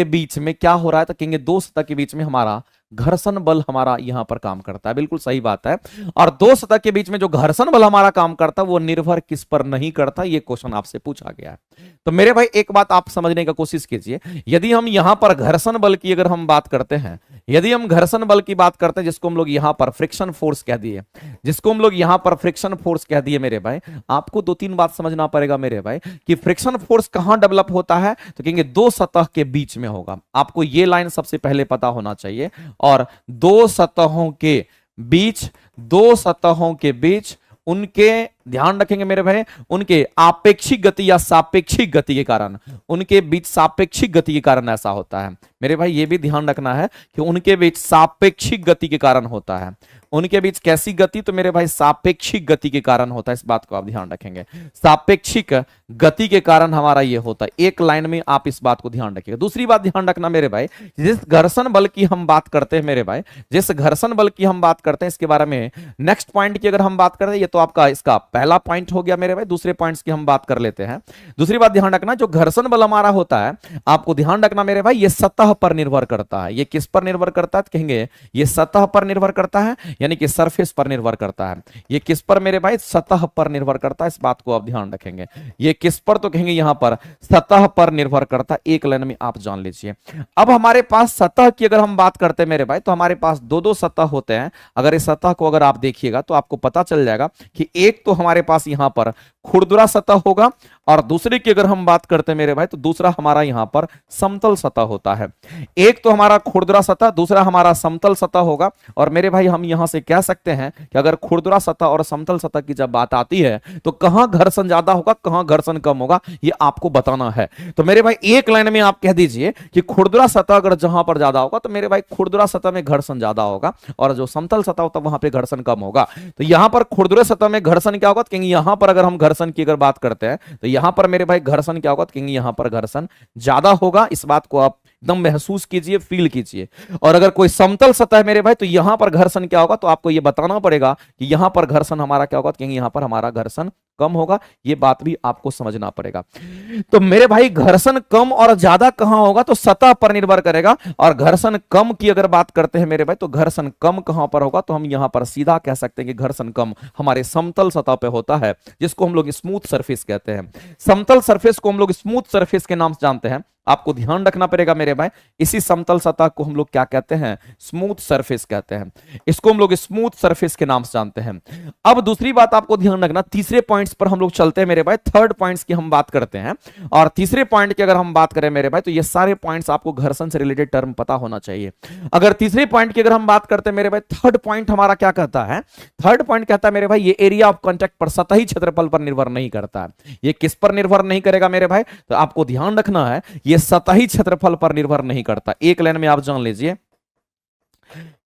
बीच में क्या हो रहा है, तो कहेंगे दो सतह के बीच में हमारा घर्षण बल हमारा यहां पर काम करता है। बिल्कुल सही बात है। और दो सतह के बीच में जो घर्षण बल हमारा काम करता है वो निर्भर किस पर नहीं करता, ये क्वेश्चन आपसे पूछा गया है। तो मेरे भाई एक बात आप समझने का कोशिश कीजिए, यदि हम यहां पर घर्षण बल की अगर हम बात करते हैं, यदि हम घर्षण बल की बात करते हैं जिसको हम लोग यहां पर फ्रिक्शन फोर्स कह दिए, मेरे भाई, आपको 2-3 बात समझना पड़ेगा मेरे भाई कि फ्रिक्शन फोर्स कहां डेवलप होता है, तो कहेंगे दो सतह के बीच में होगा। आपको यह लाइन सबसे पहले पता होना चाहिए। और दो सतहों के बीच उनके, ध्यान रखेंगे मेरे भाई, उनके आपेक्षिक गति या सापेक्षिक गति के कारण, उनके बीच सापेक्षिक गति के कारण ऐसा होता है मेरे भाई। ये भी ध्यान रखना है कि उनके बीच सापेक्षिक गति के कारण होता है। उनके बीच कैसी गति, तो मेरे भाई सापेक्षिक गति के कारण होता है। इस बात को आप ध्यान रखेंगे, सापेक्षिक गति के कारण हमारा ये होता है। एक लाइन में आप इस बात को ध्यान रखिएगा। दूसरी बात ध्यान रखना मेरे भाई, जिस घर्षण बल की हम बात करते हैं मेरे भाई, जिस घर्षण बल की हम बात करते हैं इसके बारे में नेक्स्ट पॉइंट की अगर हम बात करते हैं, ये तो आपका इसका पहला पॉइंट हो गया मेरे भाई। दूसरे पॉइंट्स की हम बात कर लेते हैं। दूसरी बात ध्यान रखना, जो घर्षण बल हमारा होता है, आपको ध्यान रखना मेरे भाई, ये सतह पर निर्भर करता है। ये किस पर निर्भर करता है, तो कहेंगे ये सतह पर निर्भर करता है, यानी कि सरफेस पर निर्भर करता है। ये किस पर मेरे भाई, सतह पर निर्भर करता है। इस बात को आप ध्यान रखेंगे। ये किस पर, तो कहेंगे यहां पर सतह पर निर्भर करता है। एक लाइन में आप जान लीजिए। अब हमारे पास सतह की अगर हम बात करते हैं मेरे भाई, तो हमारे पास दो सतह होते हैं। अगर इस सतह को अगर आप देखिएगा तो आपको पता चल जाएगा कि एक तो हमारे पास यहां पर खुरदुरा सतह होगा, और दूसरे की अगर हम बात करते हैं मेरे भाई तो दूसरा हमारा यहां पर समतल सतह होता है। एक तो हमारा खुरदुरा सतह, दूसरा हमारा समतल सतह होगा। और मेरे भाई हम यहां से कह सकते हैं कि अगर खुरदुरा सतह और समतल सतह की जब बात आती है तो कहां घर्षण ज्यादा होगा, कहां घर्षण कम होगा, ये आपको बताना है। तो मेरे भाई एक लाइन में आप कह दीजिए कि खुरदुरा सतह अगर जहां पर ज्यादा होगा तो मेरे भाई खुरदुरा सतह में घर्षण ज्यादा होगा, और जो समतल सतह होता है वहां पर घर्षण कम होगा। तो यहां पर खुरदुरे सतह में घर्षण क्या होगा, तो यहां पर अगर हम घर्षण घर्षण की अगर बात करते हैं तो यहां पर मेरे भाई घर्षण क्या होगा, तो कहेंगे यहां पर घर्षण ज्यादा होगा। इस बात को आप एकदम महसूस कीजिए, फील कीजिए। और अगर कोई समतल सतह है मेरे भाई, तो यहां पर घर्षण क्या होगा, तो आपको यह बताना पड़ेगा कि यहां पर घर्षण हमारा क्या होगा, तो कहेंगे यहां पर हमारा घर्षण कम होगा। ये बात भी आपको समझना पड़ेगा। तो मेरे भाई घर्षण कम और ज्यादा कहां होगा, तो सतह पर निर्भर करेगा। और घर्षण कम की अगर बात करते हैं मेरे भाई, तो घर्षण कम कहां पर होगा, तो हम यहां पर सीधा कह सकते हैं कि घर्षण कम हमारे समतल सतह पे होता है, जिसको हम लोग स्मूथ सरफेस कहते हैं। समतल सरफेस को हम लोग स्मूथ सरफेस के नाम से जानते हैं। आपको ध्यान रखना पड़ेगा मेरे भाई, इसी समतल सतह को हम लोग क्या कहते हैं, स्मूथ सरफेस कहते हैं। इसको हम लोग स्मूथ सरफेस के नाम से जानते हैं। अब दूसरी बात आपको ध्यान रखना, तीसरे पॉइंट्स पर हम लोग चलते हैं मेरे भाई, थर्ड पॉइंट्स की हम बात करते हैं। और तीसरे पॉइंट की अगर हम बात करें मेरे भाई, तो ये सारे पॉइंट्स आपको घर्षण से रिलेटेड टर्म पता होना चाहिए। अगर तीसरे पॉइंट की अगर हम बात करते हैं मेरे भाई, थर्ड पॉइंट हमारा क्या कहता है, थर्ड पॉइंट कहता है मेरे भाई, ये एरिया ऑफ कांटेक्ट पर, सतही क्षेत्रफल पर निर्भर नहीं करता है। ये किस पर निर्भर नहीं करेगा मेरे भाई, तो आपको ध्यान रखना है, ये सतही क्षेत्रफल पर निर्भर नहीं करता। एक लाइन में आप जान लीजिए,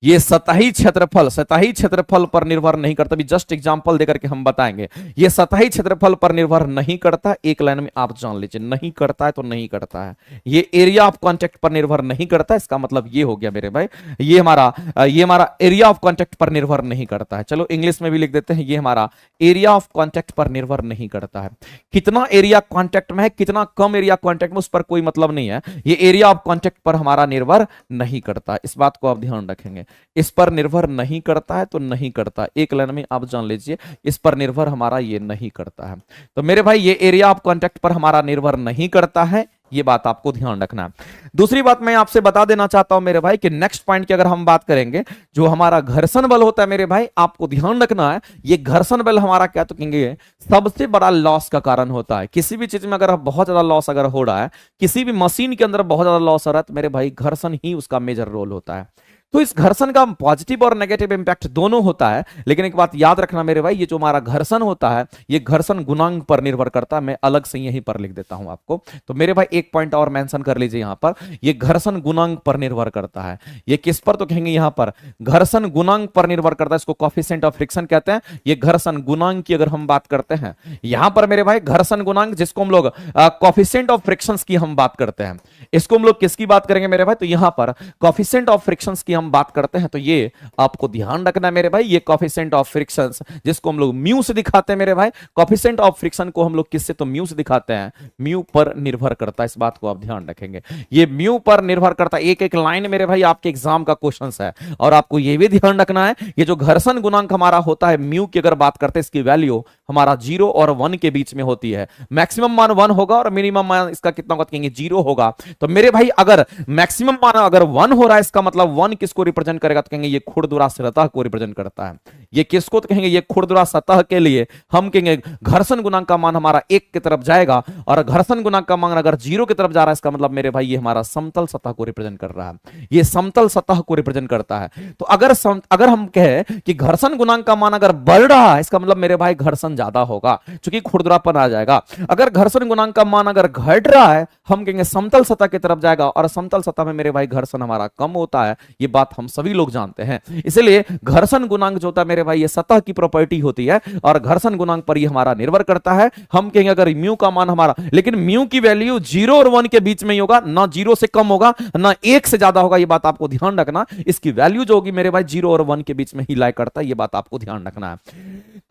ये सतही क्षेत्रफल पर निर्भर नहीं करता। भी जस्ट एग्जांपल देकर के हम बताएंगे, ये सतही क्षेत्रफल पर निर्भर नहीं करता। एक लाइन में आप जान लीजिए, नहीं करता है तो नहीं करता है। ये एरिया ऑफ कांटेक्ट पर निर्भर नहीं करता, इसका मतलब ये हो गया मेरे भाई, ये हमारा एरिया ऑफ कांटेक्ट पर निर्भर नहीं करता है। चलो इंग्लिश में भी लिख देते हैं, ये हमारा एरिया ऑफ कांटेक्ट पर निर्भर नहीं करता है। कितना एरिया कांटेक्ट में है, कितना कम एरिया कांटेक्ट में, उस पर कोई मतलब नहीं है। ये एरिया ऑफ कांटेक्ट पर हमारा निर्भर नहीं करता, इस बात को आप ध्यान रखेंगे। इस पर निर्भर नहीं करता है तो नहीं करता, एक लाइन में आप जान लीजिए, इस पर निर्भर हमारा ये नहीं करता है। तो मेरे भाई ये एरिया ऑफ कांटेक्ट पर हमारा निर्भर नहीं करता है, ये बात आपको ध्यान रखना है। दूसरी बात मैं आपसे बता देना चाहता हूं मेरे भाई कि नेक्स्ट पॉइंट की अगर हम बात करेंगे, जो हमारा घर्षण बल होता है मेरे भाई, आपको ध्यान रखना है, ये घर्षण बल हमारा क्या तो कहेंगे सबसे बड़ा लॉस का कारण होता है। किसी भी चीज में अगर बहुत ज्यादा लॉस अगर हो रहा है, किसी भी मशीन के अंदर बहुत ज्यादा लॉस हो रहा है, तो मेरे भाई घर्षण ही उसका मेजर रोल होता है। तो इस घर्षण का पॉजिटिव और नेगेटिव इंपैक्ट दोनों होता है। लेकिन एक बात याद रखना मेरे भाई, ये जो हमारा घर्षण होता है, ये घर्षण गुणांक पर निर्भर करता है। मैं अलग से यहीं पर लिख देता हूं आपको। तो मेरे भाई एक पॉइंट और मेंशन कर लीजिए यहां पर, ये घर्षण गुणांक पर निर्भर करता है। ये किस पर, तो कहेंगे यहां पर घर्षण गुणांक पर निर्भर करता है। इसको कोएफिशिएंट ऑफ फ्रिक्शन कहते हैं। ये घर्षण गुणांक की अगर हम बात करते हैं, यहां पर मेरे भाई घर्षण गुणांक, जिसको हम लोग कोएफिशिएंट ऑफ फ्रिक्शंस की हम बात करते हैं, इसको हम लोग किसकी बात करेंगे मेरे भाई, तो यहां पर कोएफिशिएंट ऑफ फ्रिक्शंस की हम बात करते हैं। तो ये आपको ध्यान रखना है मेरे भाई, ये कोएफिशिएंट ऑफ फ्रिक्शंस, जिसको हम लोग म्यू से दिखाते हैं मेरे भाई, कोएफिशिएंट ऑफ फ्रिक्शन को हम लोग किससे, तो म्यू से दिखाते हैं। म्यू पर निर्भर करता है, इस बात को आप ध्यान रखेंगे, ये म्यू पर निर्भर करता है। एक एक लाइन मेरे भाई आपके एग्जाम का क्वेश्चन है। और आपको यह भी ध्यान रखना है, ये जो घर्षण गुणांक हमारा होता है म्यू की अगर बात करते हैं, इसकी वैल्यू हमारा 0 और 1 के बीच में होती है। मैक्सिमम मान 1 होगा और मिनिमम मान इसका कितना होगा, कहेंगे 0 होगा। तो मेरे भाई अगर मैक्सिमम मान अगर 1 हो रहा है, इसका मतलब 1 किसको रिप्रेजेंट करेगा, तो कहेंगे ये खुरदुरा सतह को रिप्रेजेंट करता है। ये किसको, तो कहेंगे ये खुरदुरा सतह के लिए हम कहेंगे घर्षण गुणांक का मान हमारा 1 की तरफ जाएगा। और घर्षण गुणांक का मान अगर 0 की तरफ जा रहा है, इसका मतलब मेरे भाई ये हमारा समतल सतह को रिप्रेजेंट कर रहा है। ये समतल सतह को रिप्रेजेंट करता है। तो अगर हम कहें कि घर्षण गुणांक का मान अगर बढ़ रहा है, इसका मतलब मेरे भाई घर्षण ज्यादा होगा, क्योंकि खुरदुरापन आ जाएगा। अगर घर्षण गुणांक का मान अगर घट रहा है, हम कहेंगे समतल सतह की तरफ जाएगा। और समतल सतह में मेरे भाई घर्षण हमारा कम होता है। ये बात हम सभी लोग जानते हैं। इसलिए घर्षण गुणांक जो होता है मेरे भाई, ये सतह की प्रॉपर्टी होती है और घर्षण गुणांक पर ये हमारा निर्भर करता है। हम कहेंगे अगर म्यू का मान हमारा, लेकिन म्यू की वैल्यू 0 और 1 के बीच में ही होगा, ना 0 से कम होगा ना 1 से ज्यादा होगा। ये बात आपको ध्यान रखना। इसकी वैल्यू जो होगी मेरे भाई 0 और 1 के बीच में ही लाई करता है। ये बात आपको ध्यान रखना है।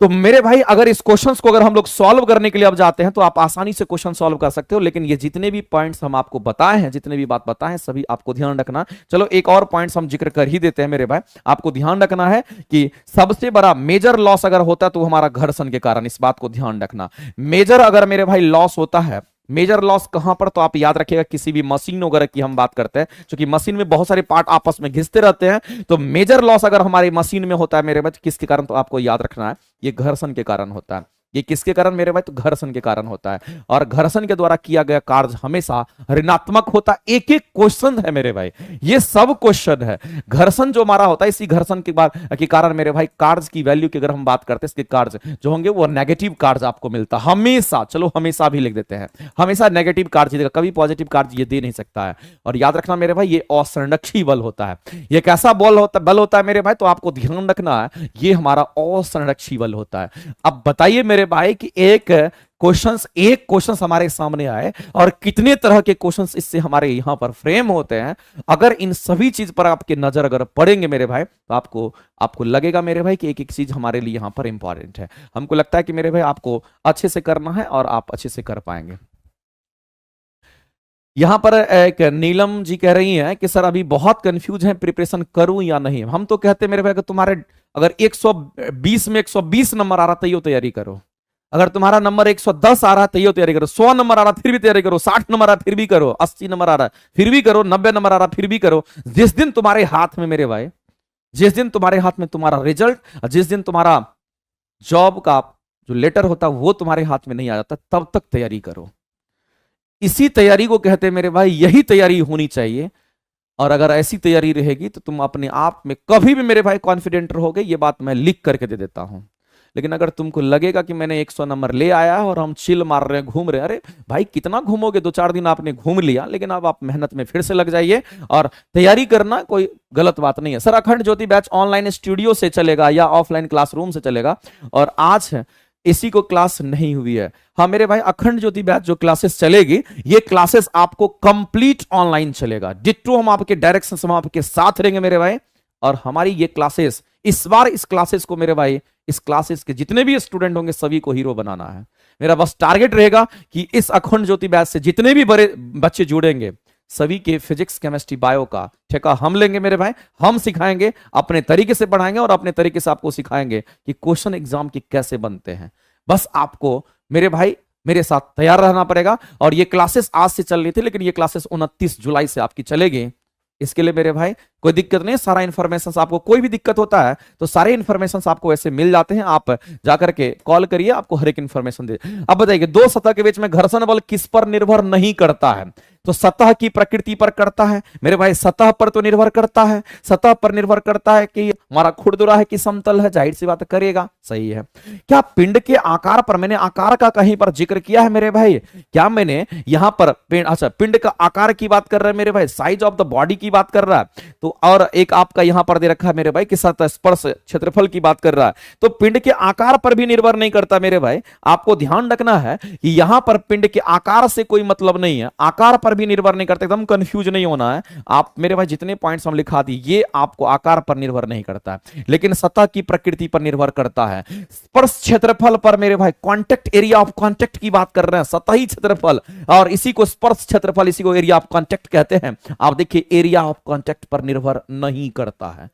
तो मेरे भाई अगर इस क्वेश्चन को अगर हम लोग सॉल्व करने के लिए अब जाते हैं, तो आप आसानी से क्वेश्चन सॉल्व कर सकते हो। लेकिन ये जितने भी पॉइंट्स हम आपको बताए हैं, जितने भी बात बताए हैं, सभी आपको ध्यान रखना। चलो एक और पॉइंट्स हम जिक्र कर ही देते हैं मेरे भाई। आपको ध्यान रखना है कि सबसे बड़ा मेजर लॉस अगर होता है तो हमारा घर्षण के कारण, इस बात को ध्यान रखना। मेजर अगर मेरे भाई लॉस होता है, मेजर लॉस कहां पर, तो आप याद रखिएगा किसी भी मशीन वगैरह की हम बात करते हैं, क्योंकि मशीन में बहुत सारे पार्ट आपस में घिसते रहते हैं। तो मेजर लॉस अगर हमारी मशीन में होता है मेरे भाई, किसके कारण, तो आपको याद रखना है ये घर्षण के कारण होता है। ये किसके कारण मेरे भाई, तो घर्षण के कारण होता है। और घर्षण के द्वारा किया गया कार्य हमेशा ऋणात्मक होता है। एक एक क्वेश्चन है मेरे भाई, ये सब क्वेश्चन है। घर्षण जो हमारा होता है, इसी घर्षण के कारण मेरे भाई कार्य की वैल्यू की अगर हम बात करते हैं, इसके कार्य जो होंगे वो नेगेटिव कार्य आपको मिलता है हमेशा। चलो हमेशा भी लिख देते हैं, हमेशा नेगेटिव कार्य देगा, कभी पॉजिटिव कार्य ये दे नहीं सकता है। और याद रखना मेरे भाई, ये असंरक्षी बल होता है। ये कैसा बल होता है मेरे भाई, तो आपको ध्यान रखना है ये हमारा असंरक्षी बल होता है। अब बताइए मेरे मेरे भाई कि एक क्वेश्चंस हमारे सामने आए और कितने तरह के क्वेश्चंस इससे हमारे यहां पर फ्रेम होते हैं। अगर इन सभी चीज पर आपकी नजर अगर पड़ेंगे मेरे भाई, तो आपको लगेगा मेरे भाई कि एक एक चीज हमारे लिए यहां पर इंपॉर्टेंट है। हमको लगता है कि मेरे भाई आपको अच्छे से करना है और आप अच्छे से कर पाएंगे। यहां पर एक नीलम जी कह रही हैं कि सर अभी बहुत कंफ्यूज है, प्रिपरेशन करूं या नहीं। हम तो कहते हैं मेरे भाई, अगर 120 में 120 नंबर आ रहा है तो तैयारी करो। अगर तुम्हारा नंबर 110 आ रहा है तो तैयारी करो। 100 नंबर आ रहा फिर भी तैयारी करो। 60 नंबर आ रहा फिर भी करो। 80 नंबर आ रहा है फिर भी करो। 90 नंबर आ रहा फिर भी करो। जिस दिन तुम्हारे हाथ में मेरे भाई, जिस दिन तुम्हारे हाथ में तुम्हारा रिजल्ट, जिस दिन तुम्हारा जॉब का जो लेटर होता है वो तुम्हारे हाथ में नहीं आ जाता, तब तक तैयारी करो। इसी तैयारी को कहते हैं मेरे भाई, यही तैयारी होनी चाहिए। और अगर ऐसी तैयारी रहेगी तो तुम अपने आप में कभी भी मेरे भाई कॉन्फिडेंट रहोगे। ये बात मैं लिख करके दे देता हूं। लेकिन अगर तुमको लगेगा कि मैंने 100 नंबर ले आया और हम चिल मार रहे हैं, घूम रहे हैं, अरे भाई कितना घूमोगे? 2-4 दिन आपने घूम लिया, लेकिन अब आप मेहनत में फिर से लग जाइए और तैयारी करना कोई गलत बात नहीं है। सर अखंड ज्योति बैच ऑनलाइन स्टूडियो से चलेगा या ऑफलाइन क्लासरूम से चलेगा? और आज इसी को क्लास नहीं हुई है। हाँ मेरे भाई, अखंड ज्योति बैच जो क्लासेस चलेगी, ये क्लासेस आपको कंप्लीट ऑनलाइन चलेगा। डिट्टो हम आपके डायरेक्शन हम आपके साथ रहेंगे मेरे भाई। और हमारी ये क्लासेस इस बार, इस क्लासेस को मेरे भाई, इस क्लासेस के जितने भी स्टूडेंट होंगे सभी को हीरो बनाना है। मेरा बस टारगेट रहेगा कि इस अखंड ज्योति बैच से जितने भी बड़े बच्चे जुड़ेंगे, सभी के फिजिक्स केमिस्ट्री बायो का ठेका हम लेंगे मेरे भाई। हम सिखाएंगे, अपने तरीके से पढ़ाएंगे और अपने तरीके से आपको सिखाएंगे कि क्वेश्चन एग्जाम के कैसे बनते हैं। बस आपको मेरे भाई मेरे साथ तैयार रहना पड़ेगा। और ये क्लासेस आज से चल रही थी, लेकिन ये क्लासेस 29 जुलाई से आपकी चलेगी। इसके लिए मेरे भाई कोई दिक्कत नहीं है। सारा इन्फॉर्मेशन आपको, कोई भी दिक्कत होता है तो सारे इन्फॉर्मेशन आपको ऐसे मिल जाते हैं। आप जाकर के कॉल करिए, आपको हर एक इन्फॉर्मेशन दे। अब बताइए, दो सतह के बीच में घर्षण बल किस पर निर्भर नहीं करता है? तो सतह की प्रकृति पर करता है मेरे भाई। सतह पर तो निर्भर करता है, सतह पर निर्भर करता है कि हमारा खुरदुरा है कि समतल है, जाहिर सी बात करेगा, सही है। क्या पिंड के आकार पर, मैंने आकार का कहीं पर जिक्र किया है मेरे भाई? क्या मैंने यहां पर अच्छा पिंड का आकार की बात कर रहा है मेरे भाई, साइज ऑफ द बॉडी की बात कर रहा है। तो और एक आपका यहां पर दे रखा है मेरे भाई कि सतह स्पर्श क्षेत्रफल की बात कर रहा है। तो पिंड के आकार पर भी निर्भर नहीं करता मेरे भाई। आपको ध्यान रखना है कि यहां पर पिंड के आकार से कोई मतलब नहीं है, आकार पर भी निर्भर नहीं करता। एकदम कंफ्यूज नहीं होना है आप मेरे भाई। जितने पॉइंट्स हम लिखा दी, ये आपको आकार पर निर्भर नहीं करता है, लेकिन सतह की प्रकृति पर निर्भर करता है। स्पर्श क्षेत्रफल पर मेरे भाई, कांटेक्ट एरिया ऑफ कांटेक्ट की बात कर रहे हैं, सतही क्षेत्रफल, और इसी को स्पर्श क्षेत्रफल, इसी को एरिया ऑफ कांटेक्ट कहते हैं। आप देखिए, एरिया ऑफ कांटेक्ट पर निर्भर नहीं करता है।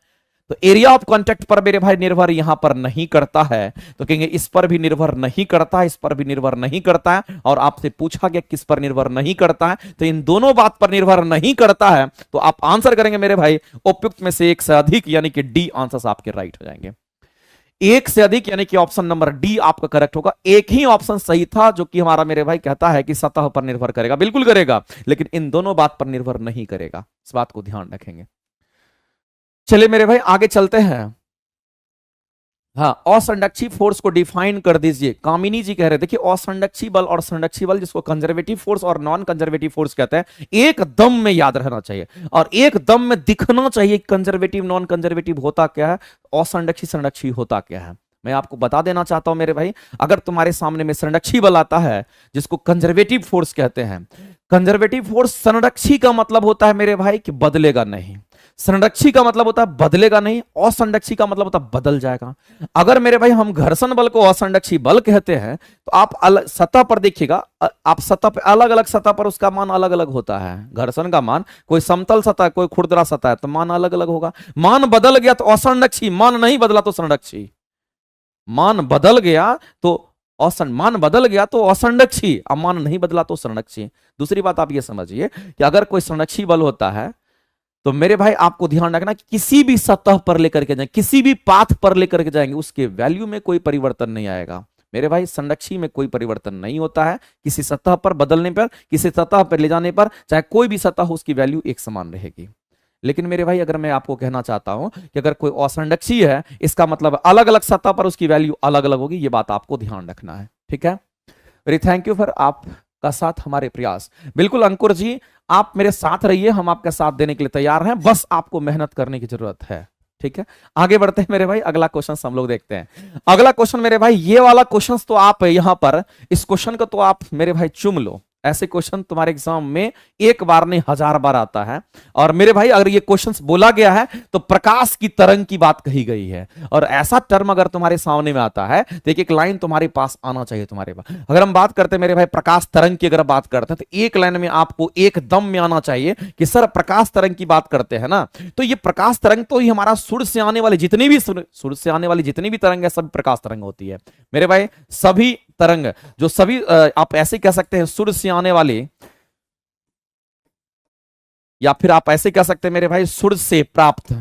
तो एरिया ऑफ कांटेक्ट पर मेरे भाई निर्भर यहां पर नहीं करता है, तो कहेंगे इस पर भी निर्भर नहीं करता है, इस पर भी निर्भर नहीं करता है। और आपसे पूछा गया किस पर निर्भर नहीं करता है, तो इन दोनों बात पर निर्भर नहीं करता है। तो आप आंसर करेंगे मेरे भाई उपयुक्त में से एक से अधिक, यानी कि डी आंसर आपके राइट हो जाएंगे। एक से अधिक यानी कि ऑप्शन नंबर डी आपका करेक्ट होगा। एक ही ऑप्शन सही था जो कि हमारा मेरे भाई कहता है कि सतह पर निर्भर करेगा, बिल्कुल करेगा, लेकिन इन दोनों बात पर निर्भर नहीं करेगा। इस बात को ध्यान रखेंगे। चलिए मेरे भाई आगे चलते हैं। हाँ, असंरक्षी फोर्स को डिफाइन कर दीजिए। कामिनी जी कह रहे, देखिए असंरक्षी बल और संरक्षी बल, जिसको कंजर्वेटिव फोर्स और नॉन कंजर्वेटिव फोर्स कहते हैं, एकदम में याद रहना चाहिए और एकदम में दिखना चाहिए कंजर्वेटिव नॉन कंजर्वेटिव होता क्या है, असंरक्षी संरक्षी होता क्या है। मैं आपको बता देना चाहता हूं मेरे भाई, अगर तुम्हारे सामने में संरक्षी बल आता है जिसको कंजर्वेटिव फोर्स कहते हैं, कंजर्वेटिव फोर्स, संरक्षी का मतलब होता है मेरे भाई कि बदलेगा नहीं, संरक्षी का मतलब होता है बदलेगा नहीं, असंरक्षी का मतलब होता है बदल जाएगा। अगर मेरे भाई हम घर्षण बल को असंरक्षी बल कहते हैं, तो आप अलग सतह पर देखिएगा, आप सतह पर अलग अलग सतह पर उसका मान अलग अलग होता है। घर्षण का मान, कोई समतल सतह, कोई खुरदरा सतह है तो मान अलग अलग होगा। मान बदल गया तो असंरक्षी, मान नहीं बदला तो संरक्षी। मान बदल गया तो मान बदल गया तो असंरक्षी, अब मान नहीं बदला तो संरक्षी। दूसरी बात आप ये समझिए कि अगर कोई संरक्षी बल होता है तो मेरे भाई आपको ध्यान रखना कि किसी भी सतह पर लेकर के जाएंगे, किसी भी पाथ पर लेकर के जाएंगे, उसके वैल्यू में कोई परिवर्तन नहीं आएगा मेरे भाई। संरक्षी में कोई परिवर्तन नहीं होता है, किसी सतह पर बदलने पर, किसी सतह पर ले जाने पर, चाहे कोई भी सतह हो, उसकी वैल्यू एक समान रहेगी। लेकिन मेरे भाई अगर मैं आपको कहना चाहता हूं कि अगर कोई असंरक्षी है, इसका मतलब अलग अलग सतह पर उसकी वैल्यू अलग अलग होगी। ये बात आपको ध्यान रखना है, ठीक है। वेरी थैंक यू फॉर आपका साथ हमारे प्रयास। बिल्कुल अंकुर जी, आप मेरे साथ रहिए, हम आपका साथ देने के लिए तैयार हैं, बस आपको मेहनत करने की जरूरत है, ठीक है। ठीक है, आगे बढ़ते हैं मेरे भाई, अगला क्वेश्चन हम लोग देखते हैं। अगला क्वेश्चन मेरे भाई, ये वाला क्वेश्चन तो आप यहां पर इस क्वेश्चन को तो आप मेरे भाई चुम लो, ऐसे क्वेश्चन तुम्हारे एग्जाम में एक बार नहीं 1000 बार आता है। और मेरे भाई अगर ये क्वेश्चन बोला गया है तो प्रकाश की तरंग की बात कही गई है, और ऐसा टर्म अगर तुम्हारे सामने में आता है तो एक लाइन तुम्हारे पास आना चाहिए तुम्हारे पास। अगर हम बात करते हैं मेरे भाई प्रकाश तरंग की, अगर बात करते हैं तो एक लाइन में आपको एकदम में आना चाहिए कि सर प्रकाश तरंग की बात करते हैं ना, तो ये प्रकाश तरंग तो ही हमारा सूर्य से आने वाली जितनी भी तरंग है सब प्रकाश तरंग होती है मेरे भाई। सभी तरंग जो सभी आप ऐसे कह सकते हैं सूर्य से आने वाले, या फिर आप ऐसे कह सकते हैं मेरे भाई सूर्य से प्राप्त,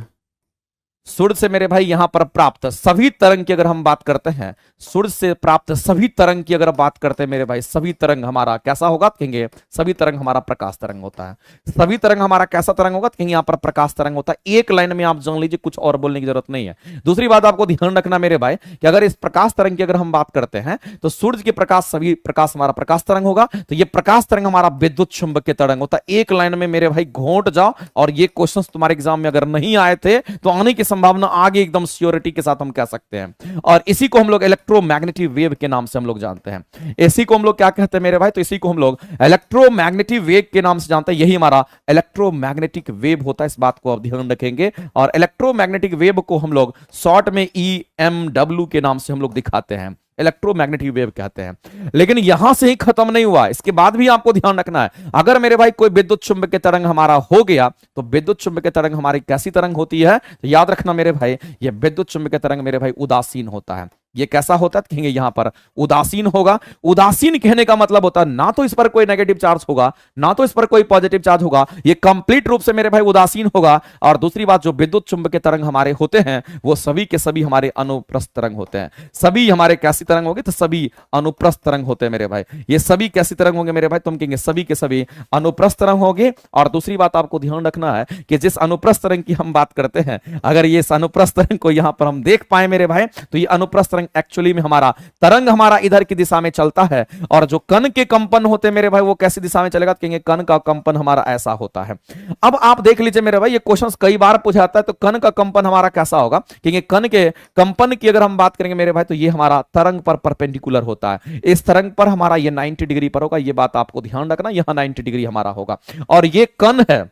सूर्य से मेरे भाई यहां पर प्राप्त सभी तरंग की अगर हम बात करते हैं, सूर्य से प्राप्त सभी तरंग की अगर बात करते हैं मेरे भाई, सभी तरंग हमारा कैसा होगा कहेंगे, सभी तरंग हमारा प्रकाश तरंग होता है। सभी तरंग हमारा कैसा तरंग होगा कहेंगे, यहां पर प्रकाश तरंग होता है। एक लाइन में आप जान लीजिए, कुछ और बोलने की जरूरत नहीं है। दूसरी बात आपको ध्यान रखना मेरे भाई कि अगर इस प्रकाश तरंग की अगर हम बात करते हैं तो सूर्य के प्रकाश सभी प्रकाश हमारा प्रकाश तरंग होगा, तो ये प्रकाश तरंग हमारा विद्युत चुंबकीय तरंग होता है। एक लाइन में मेरे भाई घोंट जाओ, और ये क्वेश्चन तुम्हारे एग्जाम में अगर नहीं आए थे तो आने की संभावना आगे एकदम श्योरिटी के साथ हम कह सकते हैं। और इसी को हम लोग इलेक्ट्रोमैग्नेटिक वेव के नाम से हम लोग जानते हैं। इसी को हम लोग क्या कहते हैं मेरे भाई, तो इसी को हम लोग इलेक्ट्रोमैग्नेटिक वेव के नाम से जानते हैं। यही हमारा इलेक्ट्रोमैग्नेटिक वेव होता है, इस बात को आप ध्यान रखेंगे। और इलेक्ट्रोमैग्नेटिक वेव को हम लोग शॉर्ट में EMW के नाम से हम लोग दिखाते हैं, इलेक्ट्रोमैग्नेटिक वेव कहते हैं। लेकिन यहां से ही खत्म नहीं हुआ, इसके बाद भी आपको ध्यान रखना है। अगर मेरे भाई कोई विद्युत चुंबकीय तरंग हमारा हो गया तो विद्युत चुंबकीय तरंग हमारी कैसी तरंग होती है, तो याद रखना मेरे भाई, ये विद्युत चुंबकीय तरंग मेरे भाई उदासीन होता है। ये कैसा होता है कहेंगे, यहां पर उदासीन होगा। उदासीन कहने का मतलब होता है ना तो इस पर कोई नेगेटिव चार्ज होगा, ना तो इस पर कोई पॉजिटिव चार्ज होगा, ये कंप्लीट रूप से मेरे भाई उदासीन होगा। और दूसरी बात, जो विद्युत चुंबकीय तरंग हमारे होते हैं वो सभी के सभी हमारे अनुप्रस्थ तरंग होते हैं। सभी हमारे कैसी तरंग होगी, तो सभी अनुप्रस्थ तरंग होते हैं मेरे भाई। ये सभी कैसी तरंग होंगे मेरे भाई, तुम कहेंगे सभी के सभी अनुप्रस्थ तरंग होंगे। और दूसरी बात आपको ध्यान रखना है कि जिस अनुप्रस्थ तरंग की हम बात करते हैं, अगर ये अनुप्रस्थ तरंग को यहां पर हम देख पाए मेरे भाई, तो ये अनुप्रस्थ तरंग एक्चुअली में हमारा तरंग हमारा इधर की दिशा में चलता है। और जो कण के कंपन होते हैं मेरे भाई, वो कैसी दिशा में चलेगा, कहेंगे कण का कंपन हमारा ऐसा होता है। अब आप देख लीजिए मेरे भाई, ये क्वेश्चन कई बार पूछाता है, तो कण का कंपन हमारा कैसा होगा, कहेंगे कण के कंपन की अगर हम बात करेंगे मेरे भाई, तो ये हमारा तरंग पर परपेंडिकुलर होता है। इस तरंग पर हमारा ये 90 डिग्री पर होगा, ये बात आपको ध्यान रखना, यहां 90 डिग्री हमारा होगा। और ये कण है,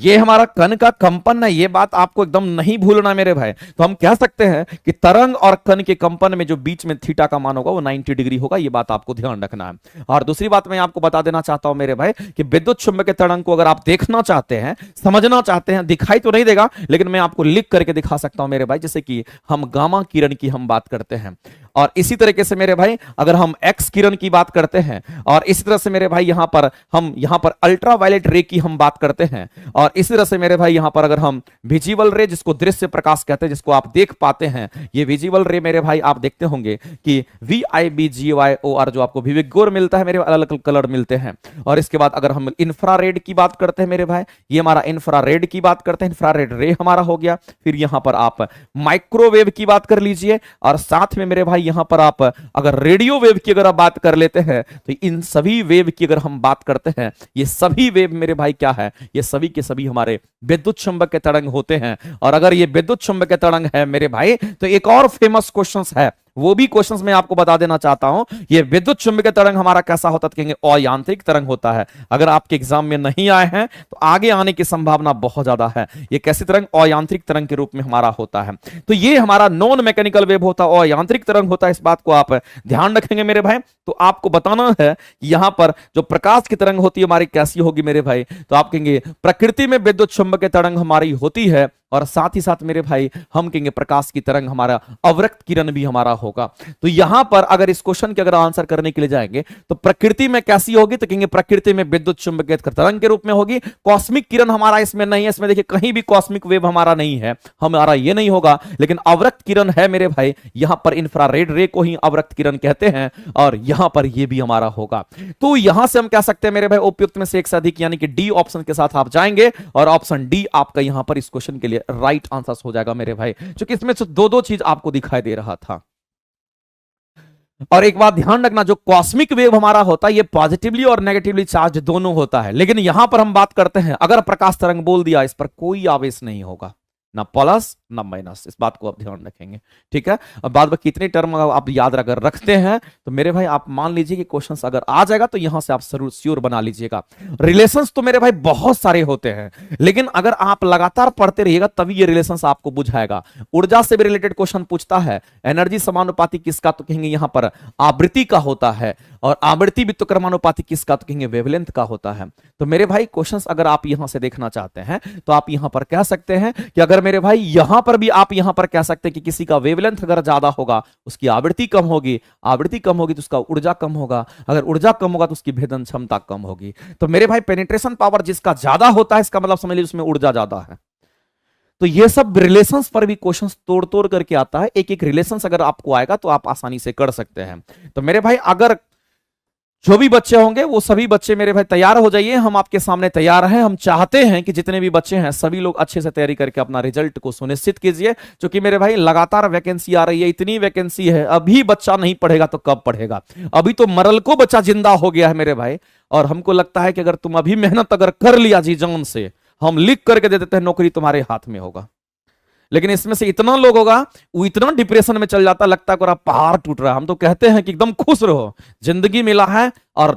ये हमारा कण का कंपन है, ये बात आपको एकदम नहीं भूलना मेरे भाई। तो हम कह सकते हैं कि तरंग और कण के कंपन में जो बीच में थीटा का मान होगा वो 90 डिग्री होगा, ये बात आपको ध्यान रखना है। और दूसरी बात मैं आपको बता देना चाहता हूं मेरे भाई कि विद्युत चुंबकीय तरंग को अगर आप देखना चाहते हैं, समझना चाहते हैं, दिखाई तो नहीं देगा लेकिन मैं आपको लिख करके दिखा सकता हूं मेरे भाई। जैसे कि हम गामा किरण की हम बात करते हैं, और इसी तरीके से मेरे भाई अगर हम एक्स किरण की बात करते हैं, और इसी तरह से मेरे भाई यहां पर अल्ट्रावायलेट रे की हम बात करते हैं, और इसी तरह से मेरे भाई यहां पर अगर हम विजिबल रे, जिसको दृश्य प्रकाश कहते हैं, जिसको आप देख पाते हैं, ये विजिबल रे मेरे भाई आप देखते होंगे कि VIBGYOR जो आपको विविगोर मिलता है मेरे, अलग अलग कलर मिलते हैं। और इसके बाद अगर हम इंफ्रारेड की बात करते हैं मेरे भाई, ये हमारा इंफ्रारेड की बात करते हैं, इंफ्रारेड रे हमारा हो गया। फिर यहां पर आप माइक्रोवेव की बात कर लीजिए, और साथ में मेरे भाई यहां पर आप अगर रेडियो वेव की अगर आप बात कर लेते हैं, तो इन सभी वेव की अगर हम बात करते हैं, ये सभी वेव मेरे भाई क्या है, ये सभी के सभी हमारे विद्युत चुंबकीय तरंग होते हैं। और अगर ये विद्युत चुंबकीय तरंग है मेरे भाई, तो एक और फेमस क्वेश्चन है, वो भी क्वेश्चंस मैं आपको बता देना चाहता हूं। ये विद्युत चुंबकीय तरंग हमारा कैसा होता है, कहेंगे अयांत्रिक तरंग होता है। अगर आपके एग्जाम में नहीं आए हैं तो आगे आने की संभावना बहुत ज्यादा है। ये कैसी तरंग, अयांत्रिक तरंग के रूप में हमारा होता है। तो ये हमारा नॉन मैकेनिकल वेव होता है, अयांत्रिक तरंग होता है। इस बात को आप ध्यान रखेंगे मेरे भाई। तो आपको बताना है यहां पर जो प्रकाश की तरंग होती है हमारी कैसी होगी मेरे भाई, तो आप कहेंगे प्रकृति में विद्युत चुंबकीय तरंग हमारी होती है, और साथ ही साथ मेरे भाई हम कहेंगे प्रकाश की तरंग हमारा अवरक्त किरण भी हमारा होगा। तो यहां पर अगर इस क्वेश्चन के अगर आंसर करने के लिए जाएंगे तो प्रकृति में कैसी होगी, तो कहेंगे प्रकृति में विद्युत चुंबकीय तरंग के रूप में होगी। कॉस्मिक किरण हमारा इसमें नहीं है, इसमें देखिए कहीं भी कॉस्मिक वेव हमारा नहीं है, हमारा ये नहीं होगा। लेकिन अवरक्त किरण है मेरे भाई, यहां पर इंफ्रारेड रे को ही अवरक्त किरण कहते हैं, और यहां पर ये भी हमारा होगा। तो यहां से हम कह सकते हैं मेरे भाई उपयुक्त में से एक से अधिक, यानी कि डी ऑप्शन के साथ आप जाएंगे, और ऑप्शन डी आपका यहां पर इस क्वेश्चन के लिए राइट आंसर हो जाएगा मेरे भाई, क्योंकि इसमें से दो चीज आपको दिखाई दे रहा था। और एक बात ध्यान रखना, जो कॉस्मिक वेव हमारा होता है ये पॉजिटिवली और नेगेटिवली चार्ज दोनों होता है। लेकिन यहां पर हम बात करते हैं, अगर प्रकाश तरंग बोल दिया, इस पर कोई आवेश नहीं होगा, ना प्लस ना माइनस, इस बात को आप ध्यान रखेंगे। ठीक है, अब बाद में कितने टर्म आप याद अगर रखते हैं तो मेरे भाई आप मान लीजिए कि क्वेश्चन अगर आ जाएगा तो यहां से आप जरूर श्योर बना लीजिएगा। रिलेशंस तो मेरे भाई बहुत सारे होते हैं, लेकिन अगर आप लगातार पढ़ते रहिएगा तभी ये रिलेशंस आपको बुझाएगा। ऊर्जा से भी रिलेटेड क्वेश्चन पूछता है, एनर्जी समानुपाती किसका, तो कहेंगे यहां पर आवृत्ति का होता है, और आवृत्ति भी तो क्रमानुपाती किसका, तो कहेंगे वेवलेंथ का होता है। तो मेरे भाई क्वेश्चंस अगर आप यहां से देखना चाहते हैं तो आप यहां पर कह सकते हैं कि अगर मेरे भाई यहां पर भी आप यहां पर कह सकते हैं कि किसी का वेवलेंथ अगर ज्यादा होगा उसकी आवृत्ति कम होगी, आवृत्ति कम होगी तो उसका ऊर्जा कम होगा, अगर ऊर्जा कम होगा तो उसकी भेदन क्षमता कम होगी। तो मेरे भाई पेनिट्रेशन पावर जिसका ज्यादा होता है इसका मतलब समझ लीजिए उसमें ऊर्जा ज्यादा है। तो ये सब रिलेशंस पर भी क्वेश्चंस तोड़ तोड़ करके आता है, एक एक रिलेशंस अगर आपको आएगा तो आप आसानी से कर सकते हैं। तो मेरे भाई अगर जो भी बच्चे होंगे वो सभी बच्चे मेरे भाई तैयार हो जाइए, हम आपके सामने तैयार हैं। हम चाहते हैं कि जितने भी बच्चे हैं सभी लोग अच्छे से तैयारी करके अपना रिजल्ट को सुनिश्चित कीजिए, क्योंकि मेरे भाई लगातार वैकेंसी आ रही है, इतनी वैकेंसी है, अभी बच्चा नहीं पढ़ेगा तो कब पढ़ेगा। अभी तो मरल को बच्चा जिंदा हो गया है मेरे भाई, और हमको लगता है कि अगर तुम अभी मेहनत अगर कर लिया जी जान से, हम लिख करके दे देते हैं नौकरी तुम्हारे हाथ में होगा। लेकिन इसमें से इतना लोग होगा वो इतना डिप्रेशन में चल जाता, लगता है पहाड़ टूट रहा है। हम तो कहते हैं कि एकदम खुश रहो, जिंदगी मिला है और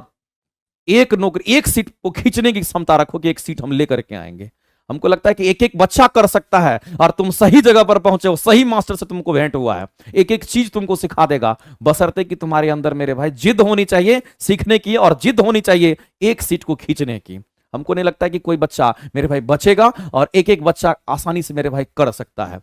एक नौकरी, एक सीट को खींचने की क्षमता रखो कि एक सीट हम लेकर के आएंगे। हमको लगता है कि एक एक बच्चा कर सकता है और तुम सही जगह पर पहुंचे हो, सही मास्टर से तुमको भेंट हुआ है, एक एक चीज तुमको सिखा देगा, बशर्ते कि तुम्हारे अंदर मेरे भाई जिद होनी चाहिए सीखने की, और जिद होनी चाहिए एक सीट को खींचने की। हमको नहीं लगता कि कोई बच्चा मेरे भाई बचेगा, और एक एक बच्चा आसानी से मेरे भाई कर सकता है।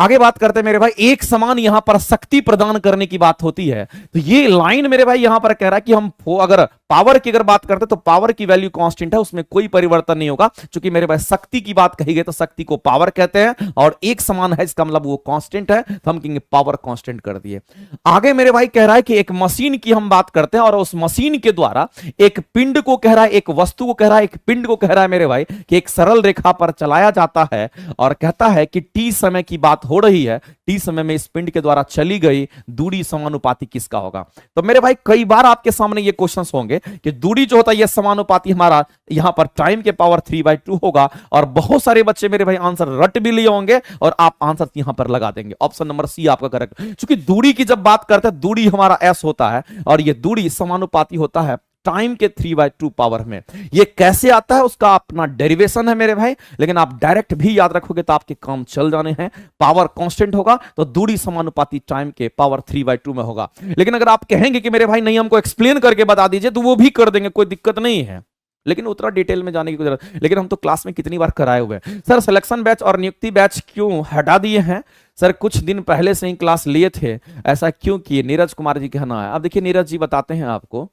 आगे बात करते हैं मेरे भाई, एक समान यहां पर शक्ति प्रदान करने की बात होती है। तो ये लाइन मेरे भाई यहां पर कह रहा है कि हम अगर पावर की अगर बात करते हैं तो पावर की वैल्यू कांस्टेंट है, उसमें कोई परिवर्तन नहीं होगा। क्योंकि मेरे भाई शक्ति की बात कही गई तो शक्ति को पावर कहते हैं, और एक समान है इसका मतलब वो कांस्टेंट है, तो हम कहेंगे पावर कांस्टेंट कर दिए। आगे मेरे भाई कह रहा है कि एक मशीन की हम बात करते हैं, और उस मशीन के द्वारा एक पिंड को कह रहा है, एक वस्तु को कह रहा है, एक पिंड को कह रहा है मेरे भाई कि एक सरल रेखा पर चलाया जाता है, और कहता है कि टी समय की बात हो रही है, टी समय में इस पिंड के द्वारा चली गई दूरी समानुपाती किसका होगा। तो मेरे भाई कई बार आपके सामने ये क्वेश्चंस होंगे कि दूरी जो होता है ये समानुपाती हमारा यहां पर टाइम के पावर 3/2 होगा, और बहुत सारे बच्चे मेरे भाई आंसर रट भी लिए होंगे और आप आंसर यहां पर लगा देंगे। ऑप्शन नंबर सी आपका करेक्ट, क्योंकि दूरी की जब बात करते हैं दूरी हमारा एस होता है, और ये दूरी समानुपाती होता है टाइम के 3/2 पावर में। ये कैसे आता है उसका अपना डेरिवेशन है मेरे भाई, लेकिन आप डायरेक्ट भी याद रखोगे तो आपके काम चल जाने हैं। पावर कांस्टेंट होगा तो दूरी समानुपाती टाइम के पावर 3/2 में होगा। लेकिन अगर आप कहेंगे कि मेरे भाई नहीं हमको एक्सप्लेन करके बता दीजिए तो वो भी कर देंगे, कोई दिक्कत नहीं है, लेकिन उतना डिटेल में जाने की जरूरत। लेकिन हम तो क्लास में कितनी बार कराए हुए हैं। सर सिलेक्शन बैच और नियुक्ति बैच क्यों हटा दिए हैं? सर कुछ दिन पहले से ही क्लास लिए थे, ऐसा क्यों किए? नीरज कुमार जी कहना है। अब देखिए नीरज जी बताते हैं आपको,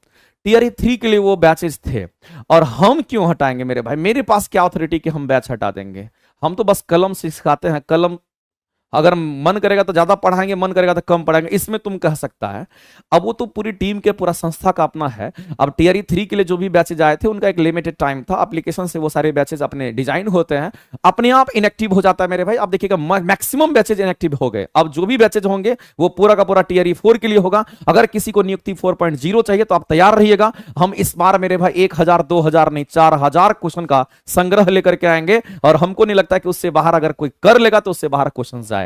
टीआरई 3 के लिए वो बैचेस थे, और हम क्यों हटाएंगे मेरे भाई? मेरे पास क्या अथॉरिटी कि हम बैच हटा देंगे? हम तो बस कलम से सिखाते हैं, कलम अगर मन करेगा तो ज्यादा पढ़ाएंगे, मन करेगा तो कम पढ़ाएंगे, इसमें तुम कह सकता है। अब वो तो पूरी टीम के पूरा संस्था का अपना है। अब टीआरई 3 के लिए जो भी बैचेज आए थे उनका एक लिमिटेड टाइम था, एप्लीकेशन से वो सारे बैचेज अपने डिजाइन होते हैं, अपने आप इनएक्टिव हो जाता है मेरे भाई। अब देखिएगा मैक्सिमम बैचेज इनएक्टिव हो गए, अब जो भी बैचेज होंगे वो पूरा का पूरा टीआरई 4 के लिए होगा। अगर किसी को नियुक्ति 4.0 चाहिए तो आप तैयार रहिएगा, हम इस बार मेरे भाई 1000 2000 नहीं 4000 क्वेश्चन का संग्रह लेकर के आएंगे, और हमको नहीं लगता कि उससे बाहर अगर कोई कर लेगा तो उससे बाहर क्वेश्चन जाएगा।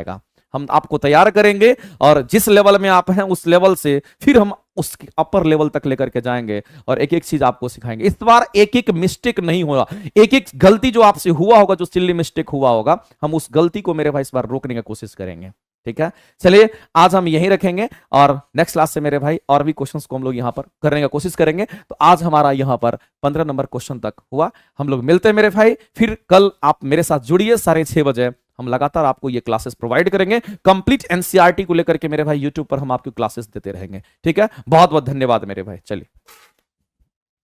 हम आपको तैयार करेंगे, और जिस लेवल में आप हैं उस लेवल से फिर हम उस अपर लेवल तक लेकर के जाएंगे, और एक एक चीज आपको सिखाएंगे। इस बार एक एक मिस्टेक नहीं होगा, एक एक गलती जो आपसे हुआ होगा, जो सिल्ली मिस्टेक हुआ होगा, हम उस गलती को मेरे भाई इस बार रोकने की कोशिश करेंगे। ठीक है, चलिए आज हम यहीं रखेंगे, और नेक्स्ट क्लास से मेरे भाई और भी क्वेश्चंस को हम लोग यहां पर करने का कोशिश करेंगे। तो आज हमारा यहां पर 15 नंबर क्वेश्चन तक हुआ। हम लोग मिलते हैं मेरे भाई, फिर कल आप मेरे साथ जुड़िए 6:30 बजे। हम लगातार आपको ये क्लासेस प्रोवाइड करेंगे, कंप्लीट एनसीईआरटी को लेकर के मेरे भाई यूट्यूब पर हम आपको क्लासेस देते रहेंगे। ठीक है, बहुत बहुत धन्यवाद मेरे भाई, चलिए।